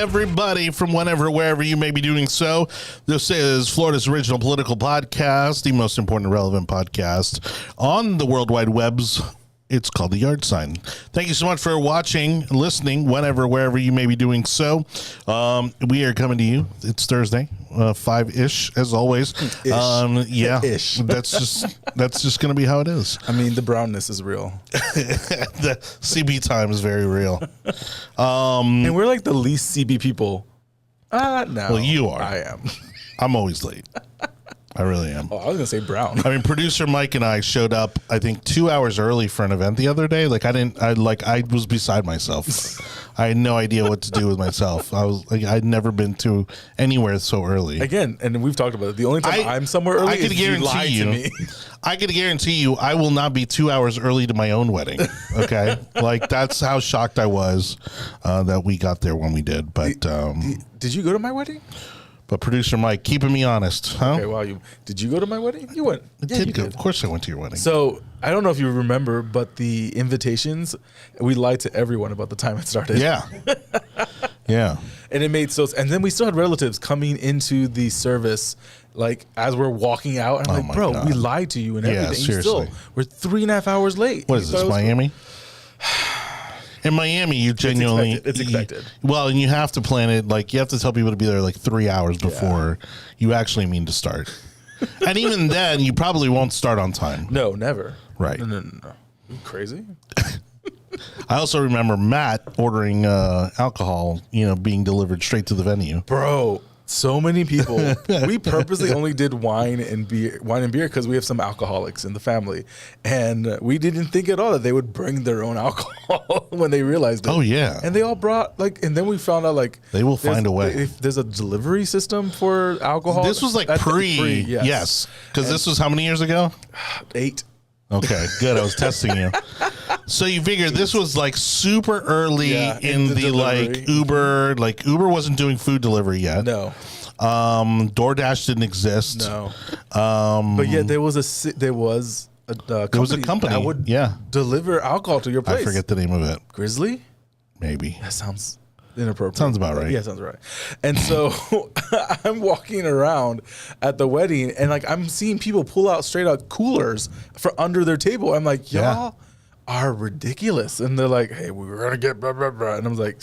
everybody, from whenever, wherever you may be doing so. This is Florida's original political podcast, the most important and relevant podcast on the World Wide Webs. It's called The Yard Sign. Thank you so much for watching, listening, whenever, wherever you may be doing so. We are coming to you. It's Thursday, 5-ish, as always. Ish. Yeah, Ish. That's just going to be how it is. I mean, the brownness is real. The CB time is very real. And we're like the least CB people. No. Well, you are. I am. I'm always late. I really am. Oh, I was going to say brown. I mean, producer Mike and I showed up, I think, 2 hours early for an event the other day. I was beside myself. I had no idea what to do with myself. I'd never been to anywhere so early. Again, and we've talked about it. The only time I'm somewhere early is you lie to me. I could guarantee you I will not be 2 hours early to my own wedding. Okay? That's how shocked I was that we got there when we did. But did you go to my wedding? But producer Mike, keeping me honest, huh? Okay, wow. Did you go to my wedding? You went. You did. Of course I went to your wedding. So, I don't know if you remember, but the invitations, we lied to everyone about the time it started. Yeah. Yeah. And it made and then we still had relatives coming into the service, like, as we're walking out. And I'm like, bro, we lied to you and everything. Seriously. We're 3.5 hours late. What is this, Miami? In Miami, you genuinely... It's expected. And you have to plan it, you have to tell people to be there 3 hours before you actually mean to start. And even then, you probably won't start on time. No, never. Right. No. You crazy? I also remember Matt ordering alcohol, being delivered straight to the venue. Bro, so many people. We purposely only did wine and beer because we have some alcoholics in the family, and we didn't think at all that they would bring their own alcohol when they realized it. Oh yeah, and they all brought and then we found out they will find a way. If there's a delivery system for alcohol. This was pre yes, because this was how many years ago? 8. Okay, good. I was testing you. So you figure this was super early in the Uber. Uber wasn't doing food delivery yet. No. DoorDash didn't exist. No. But yet there was a company that would deliver alcohol to your place. I forget the name of it. Grizzly? Maybe. That sounds inappropriate. Sounds about right. Yeah, sounds right. And so I'm walking around at the wedding, and I'm seeing people pull out straight out coolers for under their table. I'm like, y'all are ridiculous. And they're like, hey, we were gonna get blah blah blah. And I was like,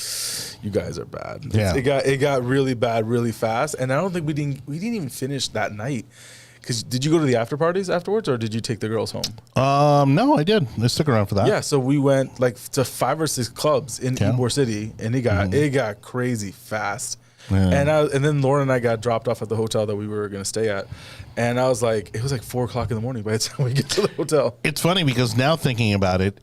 you guys are bad. Yeah. It got really bad really fast. And I don't think we didn't even finish that night. Because did you go to the after parties afterwards, or did you take the girls home? No, I did. I stuck around for that. Yeah, so we went to 5 or 6 clubs in Ybor City, and it got crazy fast. Yeah. And then Lauren and I got dropped off at the hotel that we were going to stay at, and I was like, it was 4 o'clock in the morning by the time we get to the hotel. It's funny because now thinking about it,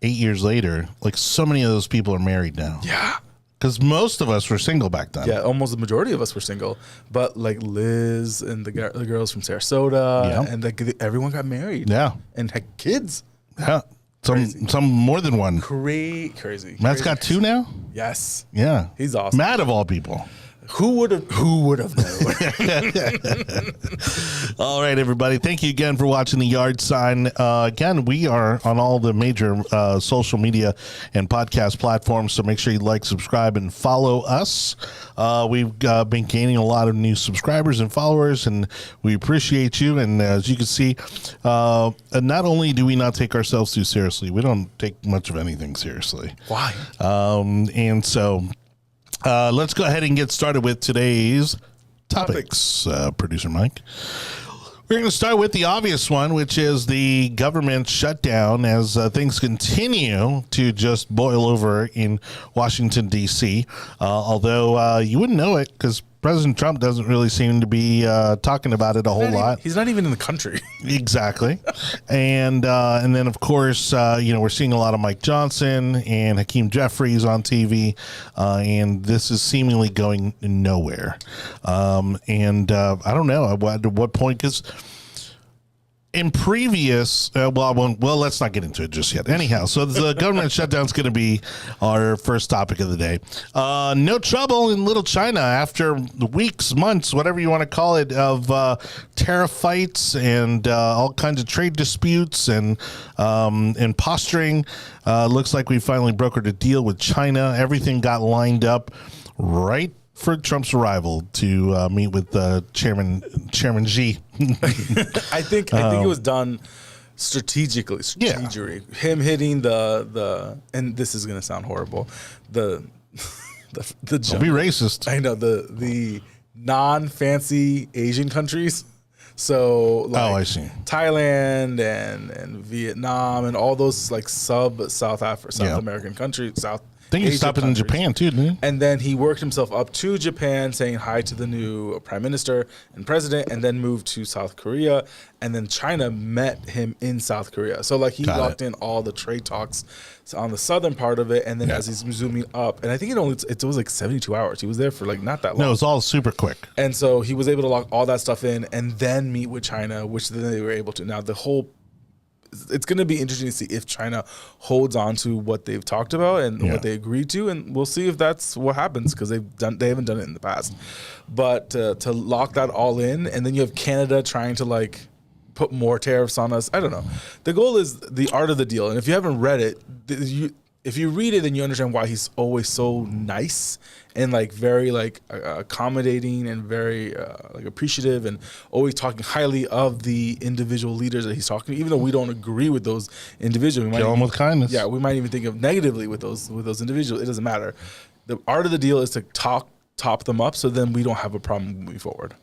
8 years later, so many of those people are married now. Yeah. Because most of us were single back then. Yeah, almost the majority of us were single. But Liz and the girls from Sarasota, and everyone got married. Yeah. And had kids. Yeah. Some more than one. Crazy. Matt's got 2 now? Yes. Yeah. He's awesome. Matt of all people. Who would have known? All right, everybody. Thank you again for watching The Yard Sign. Again, we are on all the major social media and podcast platforms, so make sure you like, subscribe, and follow us. We've been gaining a lot of new subscribers and followers, and we appreciate you. And as you can see, not only do we not take ourselves too seriously, we don't take much of anything seriously. Why? And so... let's go ahead and get started with today's topics. Producer Mike. We're going to start with the obvious one, which is the government shutdown as things continue to just boil over in Washington, D.C. Although you wouldn't know it because President Trump doesn't really seem to be talking about it a whole lot. He's not even in the country. Exactly. And then, of course, we're seeing a lot of Mike Johnson and Hakeem Jeffries on TV, and this is seemingly going nowhere. I don't know at what point, because in previous, well, let's not get into it just yet. Anyhow, so the government shutdown is going to be our first topic of the day. No trouble in Little China after weeks, months, whatever you want to call it, of tariff fights and all kinds of trade disputes and posturing. Looks like we finally brokered a deal with China. Everything got lined up right for Trump's arrival to meet with Chairman Xi. I think it was done strategically. Him hitting the and this is going to sound horrible. The Don't be racist. I know the non-fancy Asian countries. So like I see. Thailand and Vietnam and all those like South American countries, I think he stopped in Japan too, didn't he? And then he worked himself up to Japan, saying hi to the new prime minister and president, and then moved to South Korea. And then China met him in South Korea. So like he locked in all the trade talks on the southern part of it. And then as he's zooming up, and I think it was like 72 hours. He was there for like not that long. No, it was all super quick. And so he was able to lock all that stuff in and then meet with China, which then they were able to. Now it's going to be interesting to see if China holds on to what they've talked about and what they agreed to, and we'll see if that's what happens because they haven't done it in the past. But to lock that all in, and then you have Canada trying to like put more tariffs on us. I don't know. The goal is the art of the deal, and if you haven't read it, if you read it, then you understand why he's always so nice and like very like accommodating and very like appreciative and always talking highly of the individual leaders that he's talking to, even though we don't agree with those individuals. Kill them with kindness. Yeah, we might even think of negatively with those individuals. It doesn't matter. The art of the deal is to top them up so then we don't have a problem moving forward.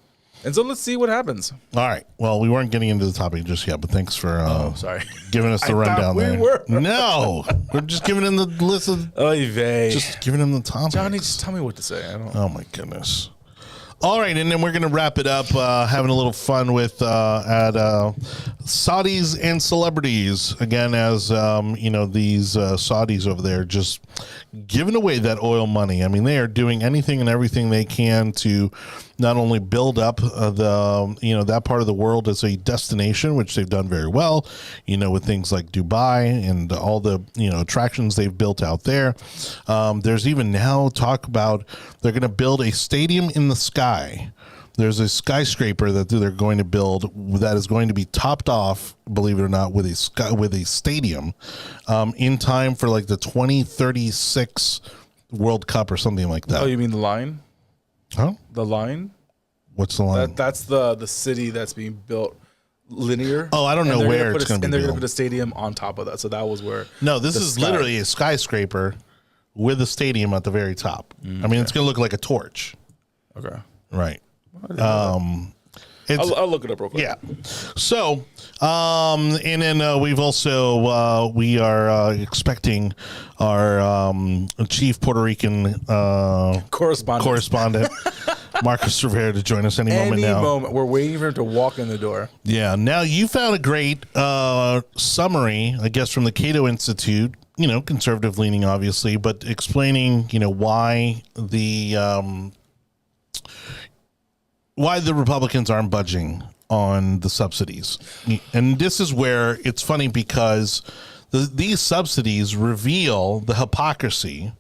And so let's see what happens. All right. Well, we weren't getting into the topic just yet, but thanks for sorry. giving us the rundown there. Were. No, we're just giving him the list of. Just giving him the topics. Jonny, just tell me what to say. Oh my goodness. All right, and then we're going to wrap it up having a little fun with Saudis and celebrities. Again, as these Saudis over there just giving away that oil money. I mean, they are doing anything and everything they can to not only build up that part of the world as a destination, which they've done very well, with things like Dubai and all the, attractions they've built out there. There's even now talk about they're going to build a stadium in the sky. There's a skyscraper that they're going to build that is going to be topped off, believe it or not, with a stadium in time for like the 2036 World Cup or something like that. Oh, you mean the line? Huh? The line? What's the line? That's the city that's being built linear. Oh, I don't know where it's going to be. And they're going to built. put a stadium on top of that. So that was where. No, this is literally a skyscraper with a stadium at the very top. I mean, it's going to look like a torch. Okay. Right. I'll look it up real quick. Yeah. So, and then we've also we are expecting our chief Puerto Rican correspondent Marcos Rivera to join us any moment now. Any moment. We're waiting for him to walk in the door. Yeah. Now you found a great summary, I guess, from the Cato Institute. Conservative leaning, obviously, but explaining why the Republicans aren't budging on the subsidies. And this is where it's funny because these subsidies reveal the hypocrisy.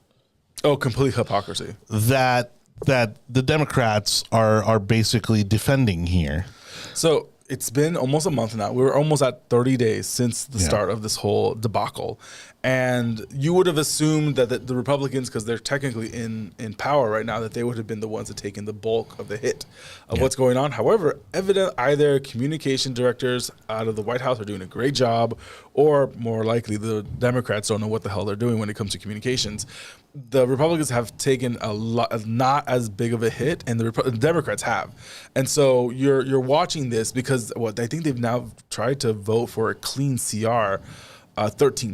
Oh, complete hypocrisy. That the Democrats are basically defending here. So it's been almost a month now. We're almost at 30 days since the start of this whole debacle. And you would have assumed that the Republicans, because they're technically in power right now, that they would have been the ones that taken the bulk of the hit of what's going on. However, either communication directors out of the White House are doing a great job, or more likely the Democrats don't know what the hell they're doing when it comes to communications. The Republicans have taken not as big of a hit, and the Democrats have. And so you're watching this because I think they've now tried to vote for a clean CR 13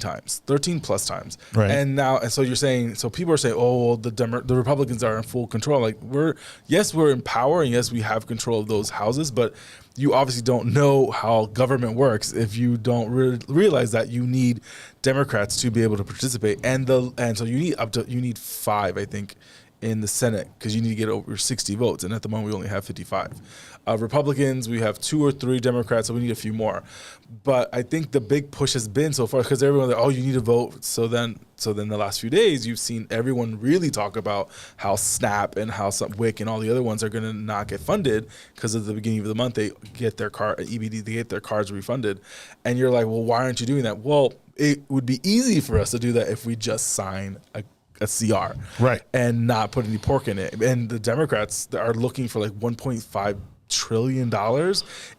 plus times. Right. And so you're saying, so people are saying, oh, well, the Republicans are in full control. Like we're in power, and yes, we have control of those houses, but you obviously don't know how government works if you don't realize that you need Democrats to be able to participate. And so you need 5, I think, in the Senate because you need to get over 60 votes, and at the moment we only have 55. Republicans, we have 2 or 3 Democrats, so we need a few more. But I think the big push has been so far because everyone's like, oh, you need to vote. So then the last few days, you've seen everyone really talk about how SNAP and how WIC and all the other ones are going to not get funded because at the beginning of the month they get their EBT, they get their cards refunded, and you're like, well, why aren't you doing that? Well, it would be easy for us to do that if we just sign a CR, right, and not put any pork in it. And the Democrats are looking for like $1.5 trillion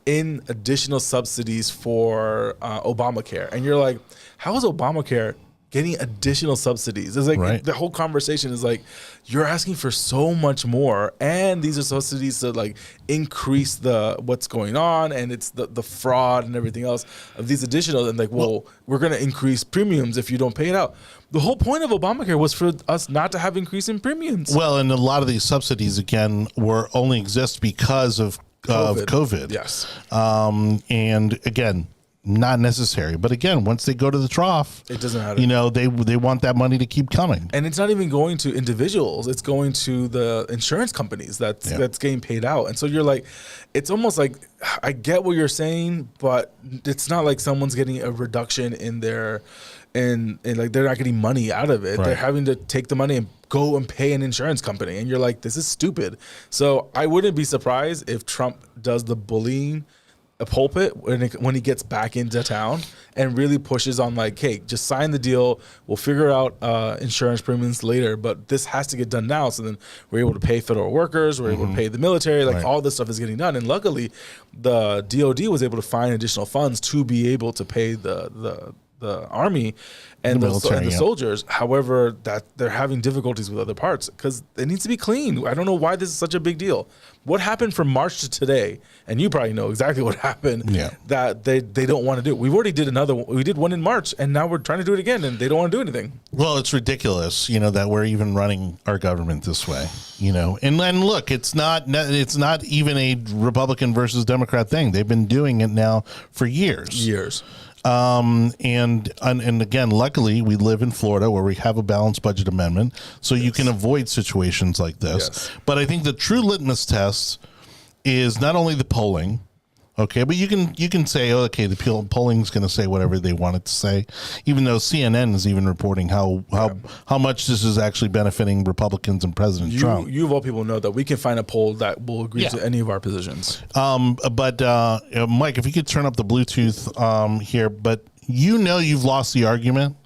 in additional subsidies for Obamacare, and you're like, how is Obamacare getting additional subsidies? It's like the whole conversation is like, you're asking for so much more, and these are subsidies to like increase the what's going on, and it's the fraud and everything else of these additional, and like, well, we're going to increase premiums if you don't pay it out. The whole point of Obamacare was for us not to have increase in premiums. Well, and a lot of these subsidies, again, were only exist because of COVID. Yes. And again, not necessary. But again, once they go to the trough, it doesn't matter. You know, they want that money to keep coming. And it's not even going to individuals. It's going to the insurance companies that's getting paid out. And so you're like, it's almost like, I get what you're saying, but it's not like someone's getting a reduction in their, and like they're not getting money out of it. Right. They're having to take the money and go and pay an insurance company. And you're like, this is stupid. So I wouldn't be surprised if Trump does the bullying a pulpit when he gets back into town and really pushes on like, hey, just sign the deal. We'll figure out insurance premiums later, but this has to get done now. So then we're able to pay federal workers. We're able to pay the military. Like all this stuff is getting done. And luckily, the DOD was able to find additional funds to be able to pay the army and the soldiers. However, that they're having difficulties with other parts because it needs to be clean. I don't know why this is such a big deal. What happened from March to today? And you probably know exactly what happened. Yeah. That they don't want to do. We've already did another one. We did one in March, and now we're trying to do it again, and they don't want to do anything. Well, it's ridiculous, you know, that we're even running our government this way, you know. And then look, it's not even a Republican versus Democrat thing. They've been doing it now for years. And again, luckily we live in Florida where we have a balanced budget amendment, so you can avoid situations like this. Yes. But I think the true litmus test is not only the polling, okay, but you can say, oh, okay, the polling is going to say whatever they want it to say, even though CNN is even reporting how much this is actually benefiting Republicans and President Trump. You of all people know that we can find a poll that will agree to any of our positions. But Mike, if you could turn up the Bluetooth here, but you've lost the argument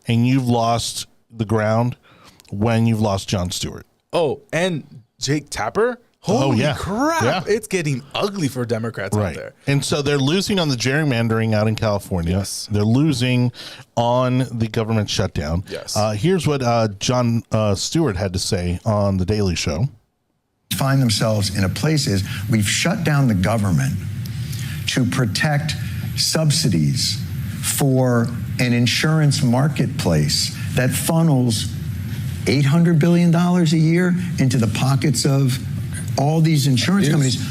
and you've lost the when you've lost Jon Stewart. Oh, and Jake Tapper? Holy crap. Yeah. It's getting ugly for Democrats out there. And so they're losing on the gerrymandering out in California. Yes. They're losing on the government shutdown. Yes. Here's what Jon Stewart had to say on The Daily Show. Find themselves in a place is we've shut down the government to protect subsidies for an insurance marketplace that funnels $800 billion a year into the pockets of all these insurance companies.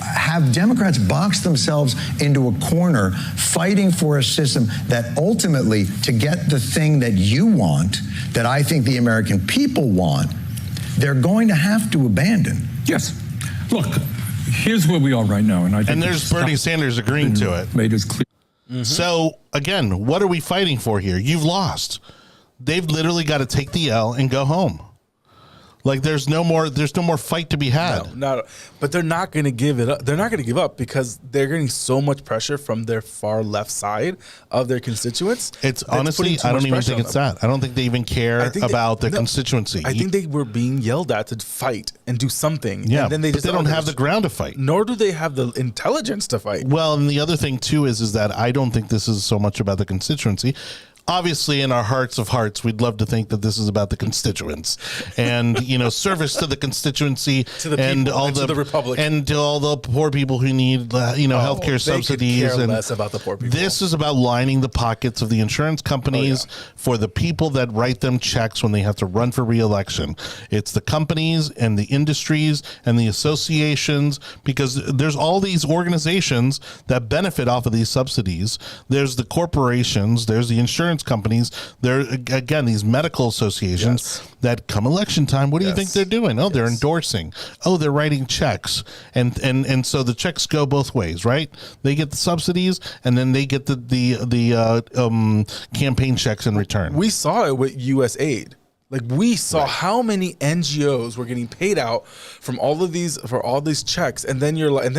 Have Democrats box themselves into a corner fighting for a system that ultimately, to get the thing that you want, that I think the American people want, they're going to have to abandon. Yes. Look, here's where we are right now. And there's Bernie Sanders agreeing to it. Made us clear. Mm-hmm. So, again, what are we fighting for here? You've lost. They've literally got to take the L and go home. Like there's no more fight to be had. No, but they're not going to give it up. They're not going to give up because they're getting so much pressure from their far left side of their constituents. It's honestly, I don't even think it's that. I don't think they even care about their constituency. I think they were being yelled at to fight and do something. Yeah, and then they don't have the ground to fight. Nor do they have the intelligence to fight. Well, and the other thing too is that I don't think this is so much about the constituency. Obviously, in our hearts of hearts, we'd love to think that this is about the constituents and, service to the constituency to the and people, all and the to the Republic and to all the poor people who need, healthcare subsidies. Could care and less about the poor people. This is about lining the pockets of the insurance companies for the people that write them checks when they have to run for re-election. It's the companies and the industries and the associations, because there's all these organizations that benefit off of these subsidies. There's the corporations. There's the insurance insurance companies, they're again these medical associations that come election time. What do you think they're doing? Oh, they're endorsing. Oh, they're writing checks, and so the checks go both ways, right? They get the subsidies, and then they get the campaign checks in return. We saw it with U.S. aid. Like we saw how many NGOs were getting paid out from all of these for all these checks, and then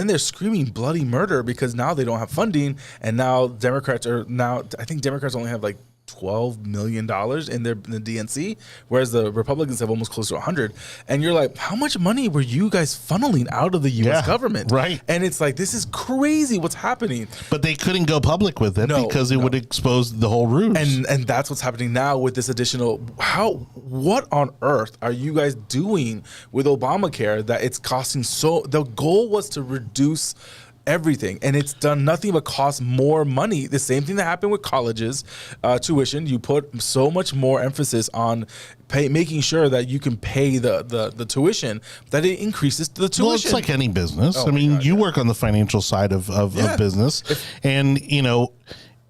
they're screaming bloody murder because now they don't have funding, and now I think Democrats only have like $12 million in the DNC, whereas the Republicans have almost close to 100. And you're like, how much money were you guys funneling out of the U.S. government? Right. And it's like, this is crazy what's happening. But they couldn't go public with it because it would expose the whole ruse. And that's what's happening now with this additional. What on earth are you guys doing with Obamacare that it's costing so? The goal was to reduce everything, and it's done nothing but cost more money. The same thing that happened with colleges tuition. You put so much more emphasis on making sure that you can pay the tuition, that it increases the tuition. Well, it's like any business. I mean, you work on the financial side of business, and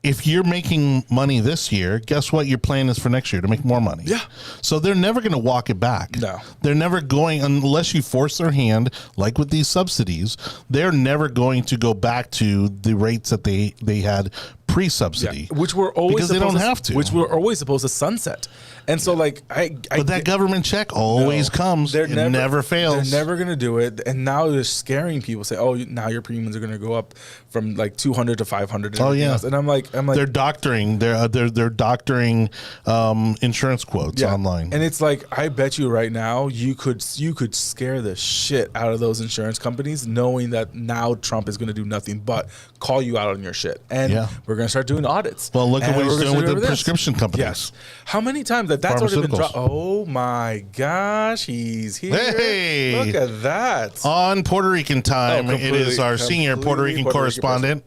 if you're making money this year, guess what your plan is for next year? To make more money. Yeah. So they're never going to walk it back. No. They're never going, unless you force their hand, like with these subsidies, they're never going to go back to the rates that they had pre-subsidy. Yeah. Which were always because they don't have to. Which were always supposed to sunset. And so, like, but that government check always comes. It never fails. They're never going to do it. And now they're scaring people. Say, oh, now your premiums are going to go up from like 200 to 500. And else. And I'm like, they're doctoring. They're doctoring insurance quotes online. And it's like, I bet you right now you could scare the shit out of those insurance companies, knowing that now Trump is going to do nothing but call you out on your shit. And we're going to start doing audits. Well, look at what he's doing with the prescription companies. Yes. How many times that's already been dropped? Oh my gosh, he's here. Hey, look at that. On Puerto Rican time, it is our senior Puerto Rican correspondent,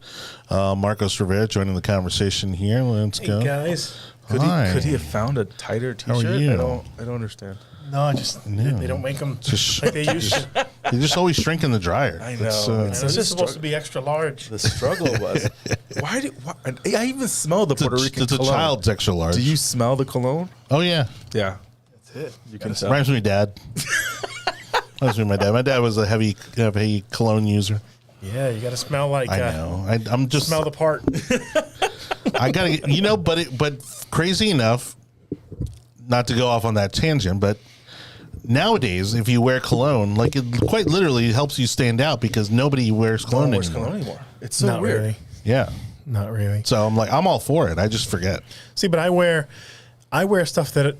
Marcos Rivera, joining the conversation here. Let's go. Guys. Could he have found a tighter t-shirt? I don't understand. No, they don't make them like they used to. They just always shrink in the dryer. I know. This is supposed to be extra large. The struggle was. Why? I even smell the Puerto Rican cologne. It's a child's extra large. Do you smell the cologne? Oh, yeah. Yeah. That's it. You can tell. Reminds me of Dad. Reminds me of my dad. My dad was a heavy cologne user. Yeah, you got to smell like. I know. I'm just smell the part. I gotta, but crazy enough, not to go off on that tangent, but nowadays, if you wear cologne, like it quite literally helps you stand out because nobody wears cologne anymore. It's so Not weird. Really. Yeah. Not really. So I'm like, I'm all for it. I just forget. See, but I wear stuff that.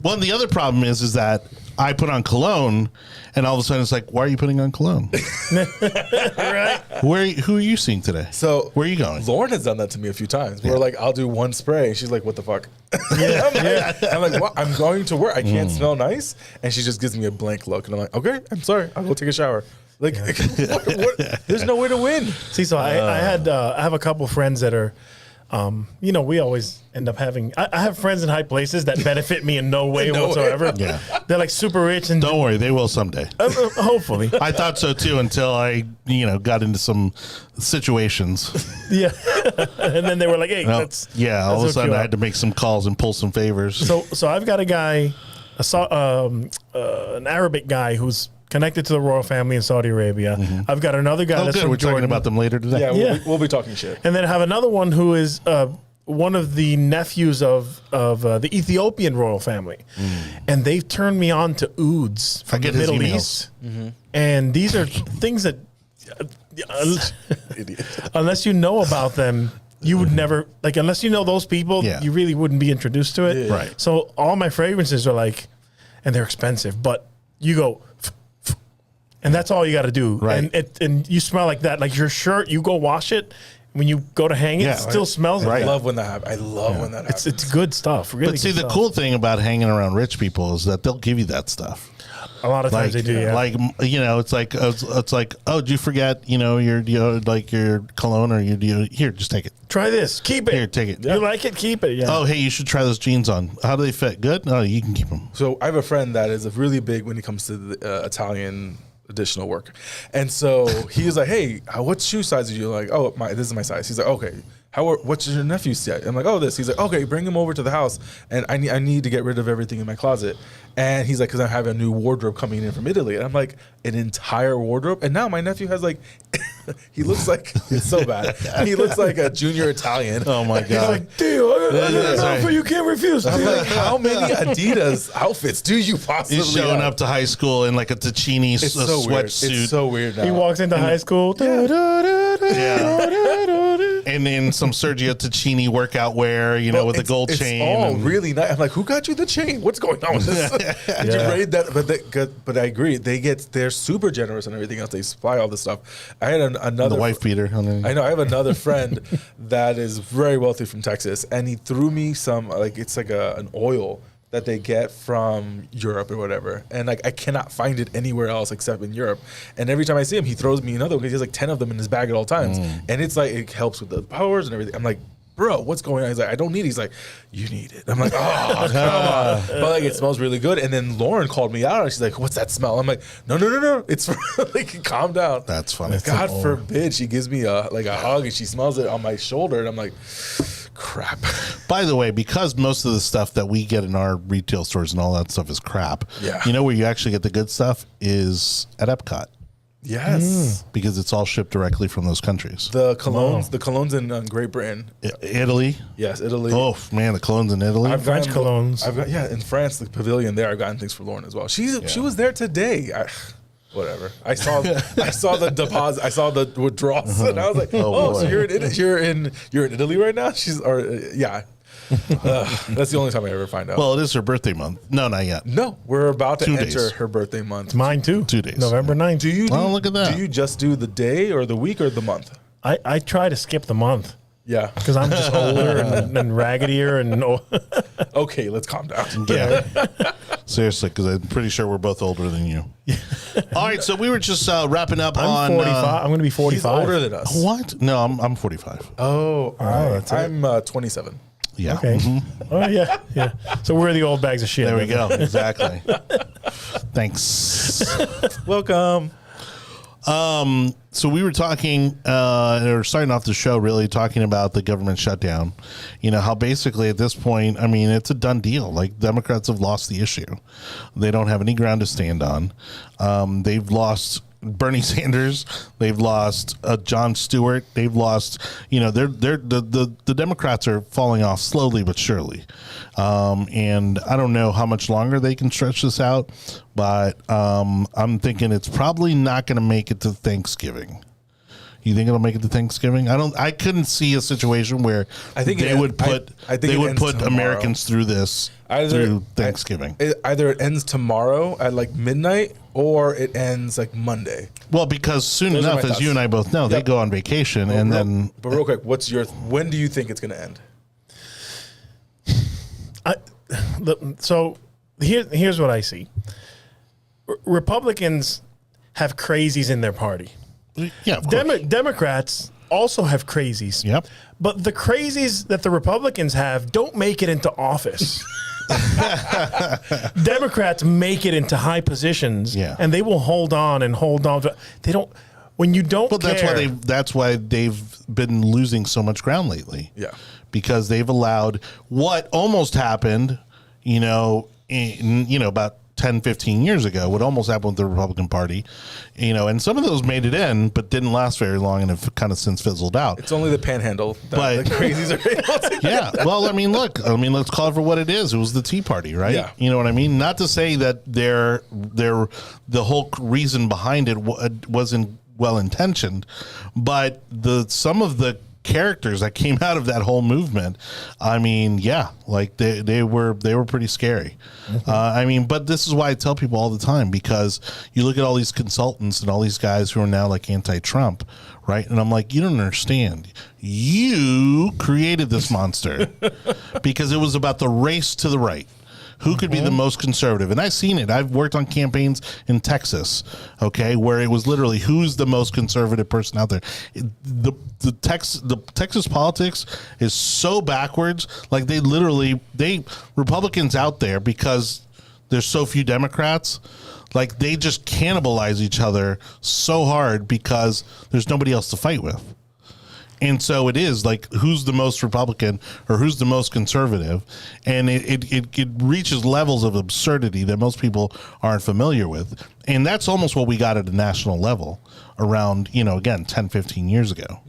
Well, the other problem is that I put on cologne, and all of a sudden it's like, why are you putting on cologne? Right. Who are you seeing today? So where are you going? Lauren has done that to me a few times. Where like I'll do one spray, and she's like, "What the fuck?" I'm like, "What? I'm going to work. I can't smell nice," and she just gives me a blank look, and I'm like, "Okay, I'm sorry. I'll go take a shower." Like, what? There's no way to win. See, so I have a couple friends that are. We always end up having. I have friends in high places that benefit me in no way whatsoever. Yeah, they're like super rich, and don't worry, they will someday. Hopefully, I thought so too until I, got into some situations. Yeah, and then they were like, "Hey, all of a sudden I had to make some calls and pull some favors." So I've got a guy, an Arabic guy who's connected to the royal family in Saudi Arabia. Mm-hmm. I've got another guy that's from We're Jordan. talking about them later today. Yeah, we'll be talking shit. And then I have another one who is one of the nephews of the Ethiopian royal family. And they've turned me on to ouds from the Middle East. Mm-hmm. And these are things that, unless you know about them, you would never, unless you know those people, you really wouldn't be introduced to it. Yeah. Right. So all my fragrances are and they're expensive, but you go, and that's all you got to do. Right. And you smell like that. Like your shirt, you go wash it. When you go to hang it, it still smells like I love when that happens. I love when that happens. It's good stuff. Really. But see, the cool thing about hanging around rich people is that they'll give you that stuff. A lot of times they do. Yeah. It's like, oh, did you forget, your cologne or your here, just take it. Try this. Keep it. Here, take it. You like it? Keep it. Yeah. Oh, hey, you should try those jeans on. How do they fit? Good. No, you can keep them. So I have a friend that is really big when it comes to the Italian additional work, and so he was like, "Hey, what shoe size are you?" Like, "Oh, this is my size." He's like, "Okay, what's your nephew say? I'm like, oh, this. He's like, okay, bring him over to the house, and I need to get rid of everything in my closet. And he's like, because I have a new wardrobe coming in from Italy. And I'm like, an entire wardrobe? And now my nephew has like, he looks like, it's so bad. He looks like a junior Italian. Oh my He's God. like, dude, I got an outfit you can't refuse. I'm Dude. like, how many Adidas outfits do you possibly He's showing have? up to high school in like a Ticini It's so weird. sweatsuit. It's so weird now. He walks into high school. And then some Sergio Ticini workout wear, with the gold chain. It's all and- really nice. I'm like, who got you the chain? What's going on with this? Did you raid that? But I agree. They're super generous and everything else. They supply all this stuff. I had another the wife beater. I know. I have another friend that is very wealthy from Texas, and he threw me some it's like an oil that they get from Europe or whatever, and like I cannot find it anywhere else except in Europe. And every time I see him, he throws me another one because he has like 10 of them in his bag at all times, and it's like it helps with the powers and everything. I'm like, bro, what's going on? He's like, I don't need it. He's like, you need it. I'm like, oh, come on. But like, it smells really good. And then Lauren called me out and she's like, what's that smell? I'm like, no. It's like, calm down. That's funny. God forbid she gives me a hug and she smells it on my shoulder. And I'm like, crap. By the way, because most of the stuff that we get in our retail stores and all that stuff is crap. Yeah. You know where you actually get the good stuff is at Epcot. Yes. Because it's all shipped directly from those countries. The colognes in Great Britain. Italy. Yes, Italy. Oh man, the colognes in Italy. French colognes. I've got in France, the pavilion there. I've gotten things for Lauren as well. She was there today. Whatever. I saw the deposit. I saw the withdrawals, and I was like, "Oh, so you're in Italy right now?" Yeah. That's the only time I ever find out. Well, it is her birthday month. No, not yet. No, we're about to 2 enter days. her birthday month. Mine too. 2 days. November 9th. Do you? Look at that. Do you just do the day or the week or the month? I try to skip the month Yeah. because I'm just older and raggedier and Okay, let's calm down. Yeah. Seriously, because I'm pretty sure we're both older than you. All right, so we were just wrapping up on. I'm 45. I'm going to be 45. He's older than us. What? No, I'm 45. Oh, that's it. I'm 27. Yeah. Okay. Oh yeah. So we're the old bags of shit. There we go. Exactly. Thanks. Welcome. So we were talking, or starting off the show, really talking about the government shutdown. How basically at this point, I mean, it's a done deal. Like Democrats have lost the issue. They don't have any ground to stand on. They've lost Bernie Sanders. They've lost Jon Stewart. They've lost, the Democrats are falling off slowly but surely. And I don't know how much longer they can stretch this out, but I'm thinking it's probably not going to make it to Thanksgiving. You think it'll make it to Thanksgiving? I couldn't see a situation where they would put Americans through this through Thanksgiving. Either it ends tomorrow at like midnight or it ends like Monday. Well, because soon Those are enough, my as you and I both know, they Yep. go on vacation and then. But real quick, when do you think it's going to end? So here's what I see. Republicans have crazies in their party. Yeah, of course. Democrats also have crazies. Yep. But the crazies that the Republicans have don't make it into office. Democrats make it into high positions, Yeah. and they will hold on. They don't. When you don't, Well, care, that's why they've been losing so much ground lately. Yeah. Because they've allowed what almost happened, about 10, 15 years ago, what almost happened with the Republican Party, and some of those made it in, but didn't last very long and have kind of since fizzled out. It's only the panhandle that But- the crazies are able to get. Yeah. Well, let's call it for what it is. It was the Tea Party, right? Yeah. You know what I mean? Not to say that the whole reason behind it wasn't well intentioned, but some of the characters that came out of that whole movement, I mean, yeah, like they were pretty scary. But this is why I tell people all the time, because you look at all these consultants and all these guys who are now like anti-Trump, right? And I'm like, you don't understand. You created this monster because it was about the race to the right. Who could be the most conservative? And I've seen it. I've worked on campaigns in Texas, okay, where it was literally who's the most conservative person out there. The Texas politics is so backwards. Like Republicans out there, because there's so few Democrats, like they just cannibalize each other so hard because there's nobody else to fight with. And so it is like, who's the most Republican or who's the most conservative? And it reaches levels of absurdity that most people aren't familiar with. And that's almost what we got at a national level around, again, 10, 15 years ago.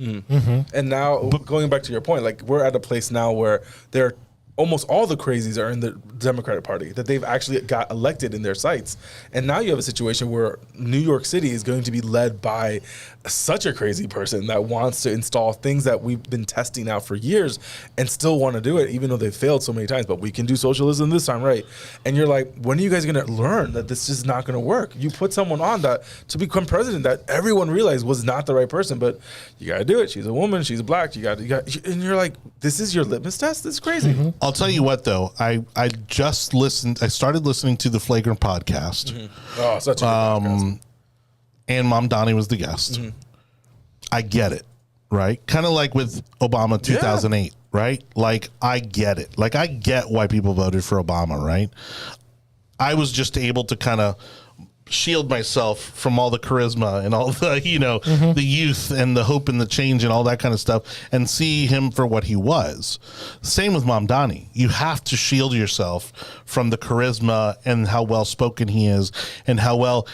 And now, going back to your point, like, we're at a place now where they're almost all the crazies are in the Democratic Party, that they've actually got elected in their sites. And now you have a situation where New York City is going to be led by such a crazy person that wants to install things that we've been testing out for years and still want to do it, even though they've failed so many times. But we can do socialism this time, right? And you're like, when are you guys going to learn that this is not going to work? You put someone on that to become president that everyone realized was not the right person, but you got to do it. She's a woman. She's black. You got, and you're like, this is your litmus test? This is crazy. I'll tell you what, though. I just listened. I started listening to the Flagrant podcast. Oh, such a good podcast. And Mom Donnie was the guest. I get it, right? Kind of like with Obama 2008, right? Like, I get it. Like, I get why people voted for Obama, right? I was just able to kind of shield myself from all the charisma and all the, the youth and the hope and the change and all that kind of stuff, and see him for what he was. Same with Mom Donnie. You have to shield yourself from the charisma and how well spoken he is and how well,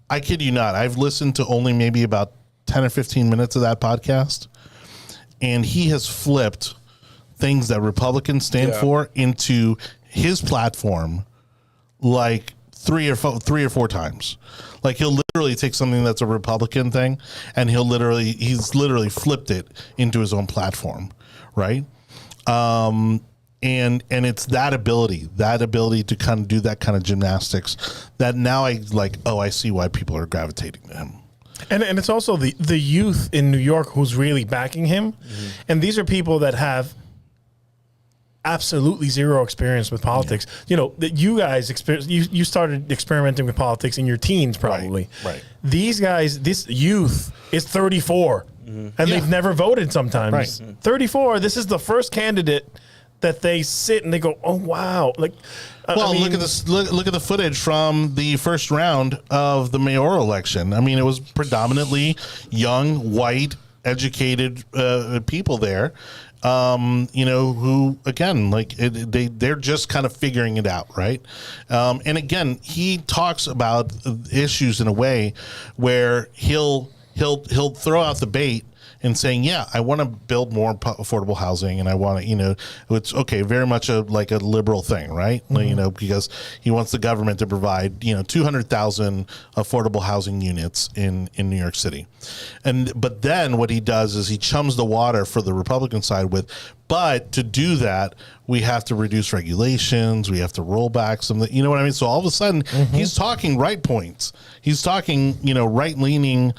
I kid you not, I've listened to only maybe about 10 or 15 minutes of that podcast, and he has flipped things that Republicans stand for into his platform like three or four times. Like, he'll literally take something that's a Republican thing and he's literally flipped it into his own platform, right? And it's that ability to kind of do that kind of gymnastics that now I see why people are gravitating to him. And it's also the youth in New York who's really backing him. And these are people that have absolutely zero experience with politics. That you guys you started experimenting with politics in your teens, probably. Right. These guys, this youth is 34 and they've never voted sometimes. Right. 34, this is the first candidate that they sit and they go, oh wow. Like, look at this. Look at the footage from the first round of the mayoral election. I mean, it was predominantly young, white, educated people there. Who again, they're just kind of figuring it out, right? And again, he talks about issues in a way where he'll throw out the bait and saying, yeah, I want to build more affordable housing, and I want to, it's okay, very much a liberal thing, right? Because he wants the government to provide, 200,000 affordable housing units in New York City. But then what he does is he chums the water for the Republican side with, but to do that, we have to reduce regulations. We have to roll back some, you know what I mean? So all of a sudden, he's talking right points. He's talking, right-leaning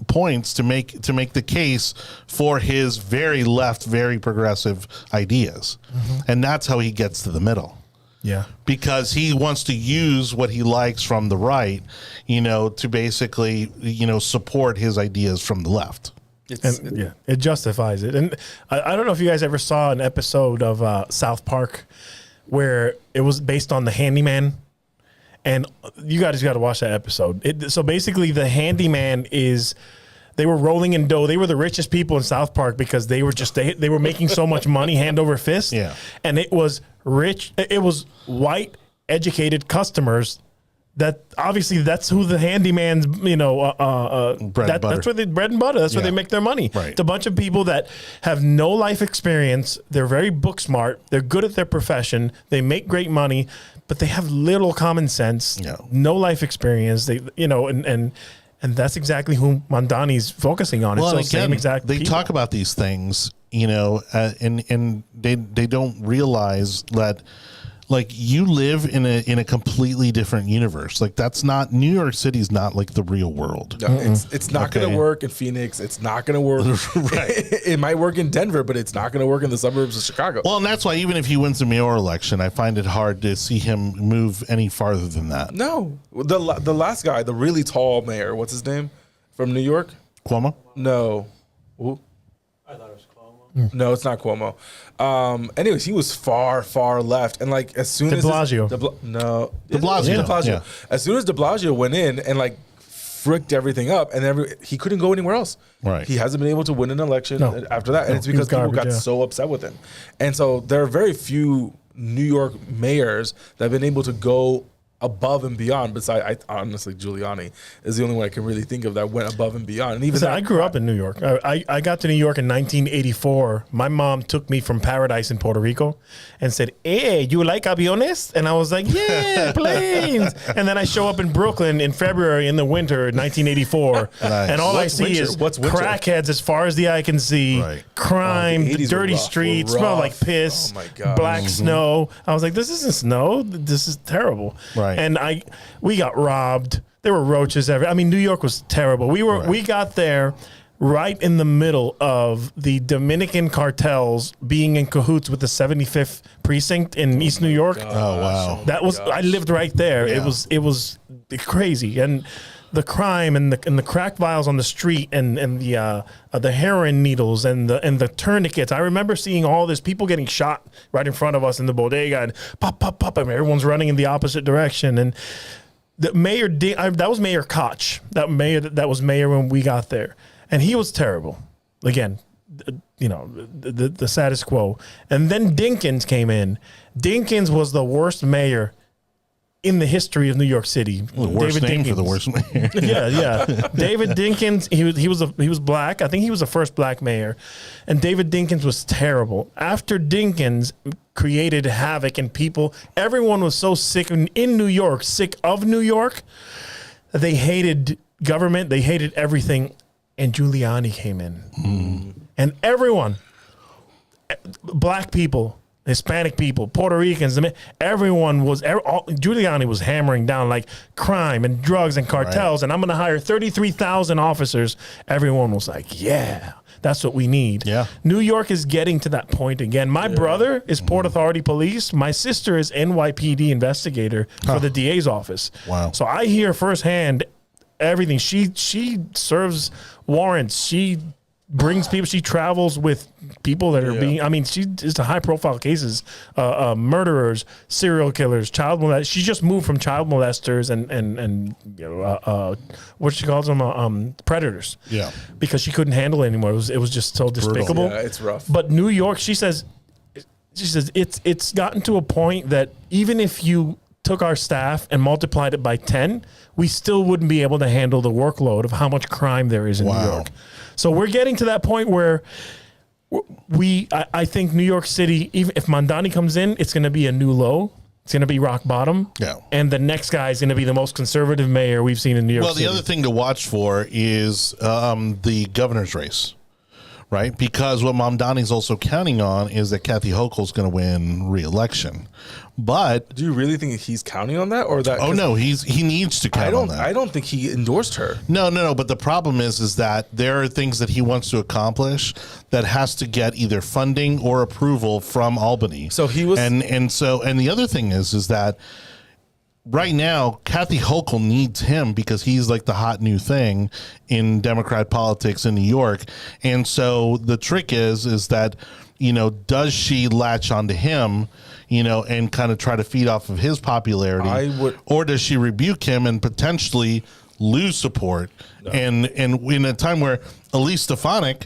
points to make the case for his very left, very progressive ideas. And that's how he gets to the middle. Yeah. Because he wants to use what he likes from the right, to basically, support his ideas from the left. It justifies it. And I don't know if you guys ever saw an episode of South Park where it was based on the handyman. And you guys got to watch that episode. So basically, the handyman they were rolling in dough. They were the richest people in South Park because they were they were making so much money hand over fist. Yeah. And it was rich. It was white, educated customers. That obviously that's who the handyman's, that's where they bread and butter. That's where they make their money. Right. It's a bunch of people that have no life experience. They're very book smart. They're good at their profession. They make great money, but they have little common sense. No life experience. They, and that's exactly who Mondani's focusing on. Well, it's the same exact. They people. talk about these things, and they don't realize that. Like, you live in a completely different universe. Like, that's not, New York City's not like the real world. No, it's not going to work in Phoenix. It's not going to work. Right. It might work in Denver, but it's not going to work in the suburbs of Chicago. Well, and that's why even if he wins the mayoral election, I find it hard to see him move any farther than that. No. The last guy, the really tall mayor, what's his name? From New York? Cuomo? No. Who? I thought it was Cuomo. No, it's not Cuomo. Anyways, he was far, far left, and like as soon De Blasio. De Blasio. Yeah. As soon as De Blasio went in and like fricked everything up, and he couldn't go anywhere else. Right. He hasn't been able to win an election after that, and it's because people got so upset with him. And so there are very few New York mayors that have been able to go above and beyond. Besides, honestly, Giuliani is the only one I can really think of that went above and beyond. And even I grew up in New York. I got to New York in 1984. My mom took me from Paradise in Puerto Rico and said, "Hey, you like aviones?" And I was like, "Yeah, planes." And then I show up in Brooklyn in February in the winter, 1984, and all I see is crackheads as far as the eye can see, crime, dirty streets, smell like piss, black snow. I was like, "This isn't snow. This is terrible." Right. And we got robbed. There were roaches everywhere. I mean, New York was terrible. We got there right in the middle of the Dominican cartels being in cahoots with the 75th precinct in East New York. Oh wow. I lived right there. Yeah. It was crazy. And the crime and the crack vials on the street and the heroin needles and the tourniquets. I remember seeing all this, people getting shot right in front of us in the bodega, and pop, pop, pop, and everyone's running in the opposite direction. And the mayor, that was Mayor Koch. That was mayor when we got there, and he was terrible. Again, the status quo. And then Dinkins came in. Dinkins was the worst mayor in the history of New York City. The worst name for the worst mayor. yeah. David Dinkins, he was black. I think he was the first black mayor. And David Dinkins was terrible. After Dinkins created havoc and everyone was so sick in New York, sick of New York. They hated government. They hated everything. And Giuliani came in. And everyone, black people, Hispanic people, Puerto Ricans, Giuliani was hammering down like crime and drugs and cartels, and I'm going to hire 33,000 officers. Everyone was like, yeah, that's what we need. Yeah. New York is getting to that point again. My brother is Port Authority Police. My sister is NYPD investigator for the DA's office. Wow. So I hear firsthand everything. She serves warrants. She brings people. She travels with people that are she is to high profile cases, murderers, serial killers, child molesters. She just moved from child molesters and what she calls them, predators. Yeah. Because she couldn't handle it anymore. It was just so despicable. Yeah, it's rough. But New York, she says it's gotten to a point that even if you took our staff and multiplied it by 10, we still wouldn't be able to handle the workload of how much crime there is in New York. So we're getting to that point where I think New York City, even if Mamdani comes in, it's going to be a new low. It's going to be rock bottom. Yeah. And the next guy is going to be the most conservative mayor we've seen in New York City. Well, the other thing to watch for is the governor's race, right? Because what Mamdani's also counting on is that Kathy Hochul's going to win re-election. But do you really think he's counting on that, or that? Oh no, he needs to count on that. I don't think he endorsed her. No. But the problem is that there are things that he wants to accomplish that has to get either funding or approval from Albany. So he was, and the other thing is that right now Kathy Hochul needs him because he's like the hot new thing in Democrat politics in New York. And so the trick is that, does she latch onto him, and kind of try to feed off of his popularity, or does she rebuke him and potentially lose support? No. And in a time where Elise Stefanik,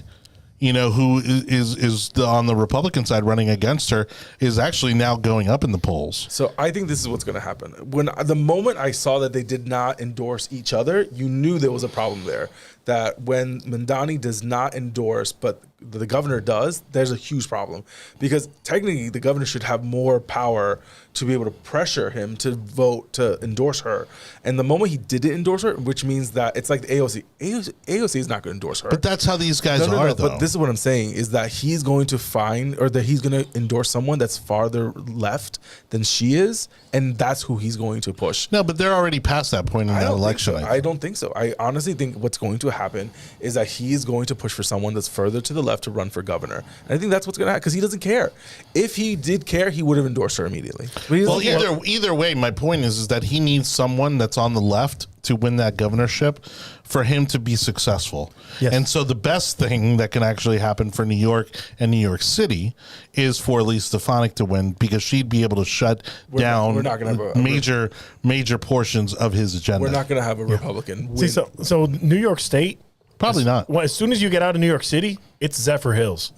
who is on the Republican side running against her, is actually now going up in the polls. So I think this is what's going to happen. When the moment I saw that they did not endorse each other, you knew there was a problem there. That when Mamdani does not endorse, but the governor does, there's a huge problem. Because technically, the governor should have more power to be able to pressure him to vote to endorse her. And the moment he didn't endorse her, which means that it's like the AOC. AOC is not going to endorse her. But that's how these guys are, though. But this is what I'm saying, is that he's going to find, or that he's going to endorse someone that's farther left than she is, and that's who he's going to push. No, but they're already past that point in that election. I don't think so. I honestly think what's going to happen is that he is going to push for someone that's further to the left to run for governor. And I think that's what's going to happen, because he doesn't care. If he did care, he would have endorsed her immediately. Well, either way, my point is that he needs someone that's on the left to win that governorship for him to be successful. Yes. And so the best thing that can actually happen for New York and New York City is for Elise Stefanik to win, because she'd be able to shut down we're not gonna have major portions of his agenda. We're not going to have a Republican win. See, so New York State, Probably not. well, as soon as you get out of New York City, it's Zephyr Hills.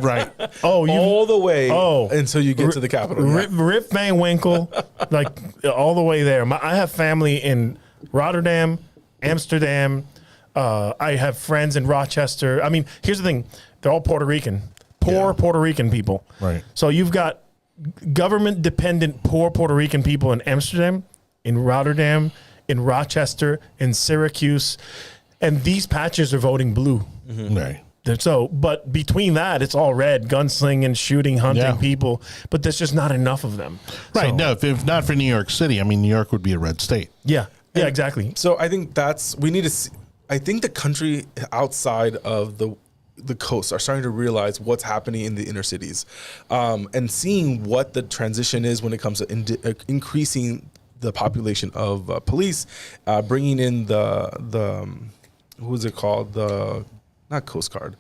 Right. Oh, you all the way until you get to the capital. Rip Van Winkle, like all the way there. I have family in Rotterdam, Amsterdam. I have friends in Rochester. I mean, here's the thing: they're all Puerto Rican, Puerto Rican people. Right. So you've got government-dependent poor Puerto Rican people in Amsterdam, in Rotterdam, in Rochester, in Syracuse, and these patches are voting blue. Right. So, but between that, it's all red, gunslinging, shooting, hunting people. But there's just not enough of them. Right. So, No, if not for New York City, I mean, New York would be a red state. Yeah. Yeah. Exactly. So I think we need to see, I think the country outside of the coast are starting to realize what's happening in the inner cities, and seeing what the transition is when it comes to increasing the population of police, bringing in the who is it called, the not Coast Guard,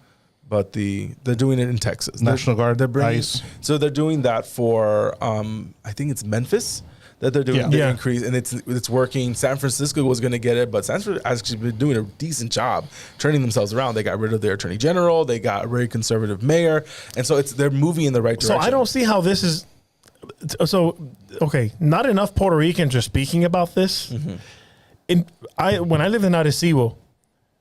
but they're doing it in Texas. National Guard, They're bringing, ICE. so they're doing that for I think it's Memphis that they're doing the increase, and it's working. San Francisco was going to get it, but San Francisco has actually been doing a decent job turning themselves around. They got rid of their attorney general. They got a very conservative mayor, and so they're moving in the right direction. So I don't see how this is. So okay, not enough Puerto Ricans are speaking about this. When I lived in Arecibo,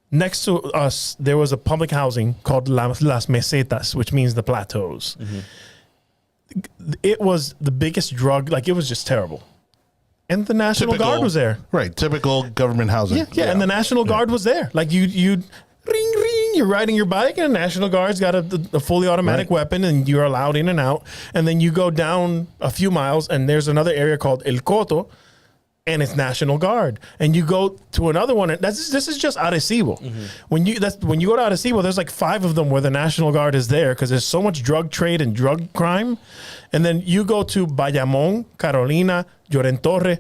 next to us there was a public housing called Las Mesetas, which means the plateaus. It was the biggest drug, like it was just terrible. And the National Guard was there. Right. Typical government housing. Yeah, and the National Guard was there. Like you'd ring, ring, you're riding your bike and the National Guard's got a fully automatic weapon and you're allowed in and out. And then you go down a few miles and there's another area called El Coto, and it's National Guard. And you go to another one. And this is just Arecibo. When you go to Arecibo, there's like 5 of them where the National Guard is there because there's so much drug trade and drug crime. And then you go to Bayamón, Carolina, Llorentorre.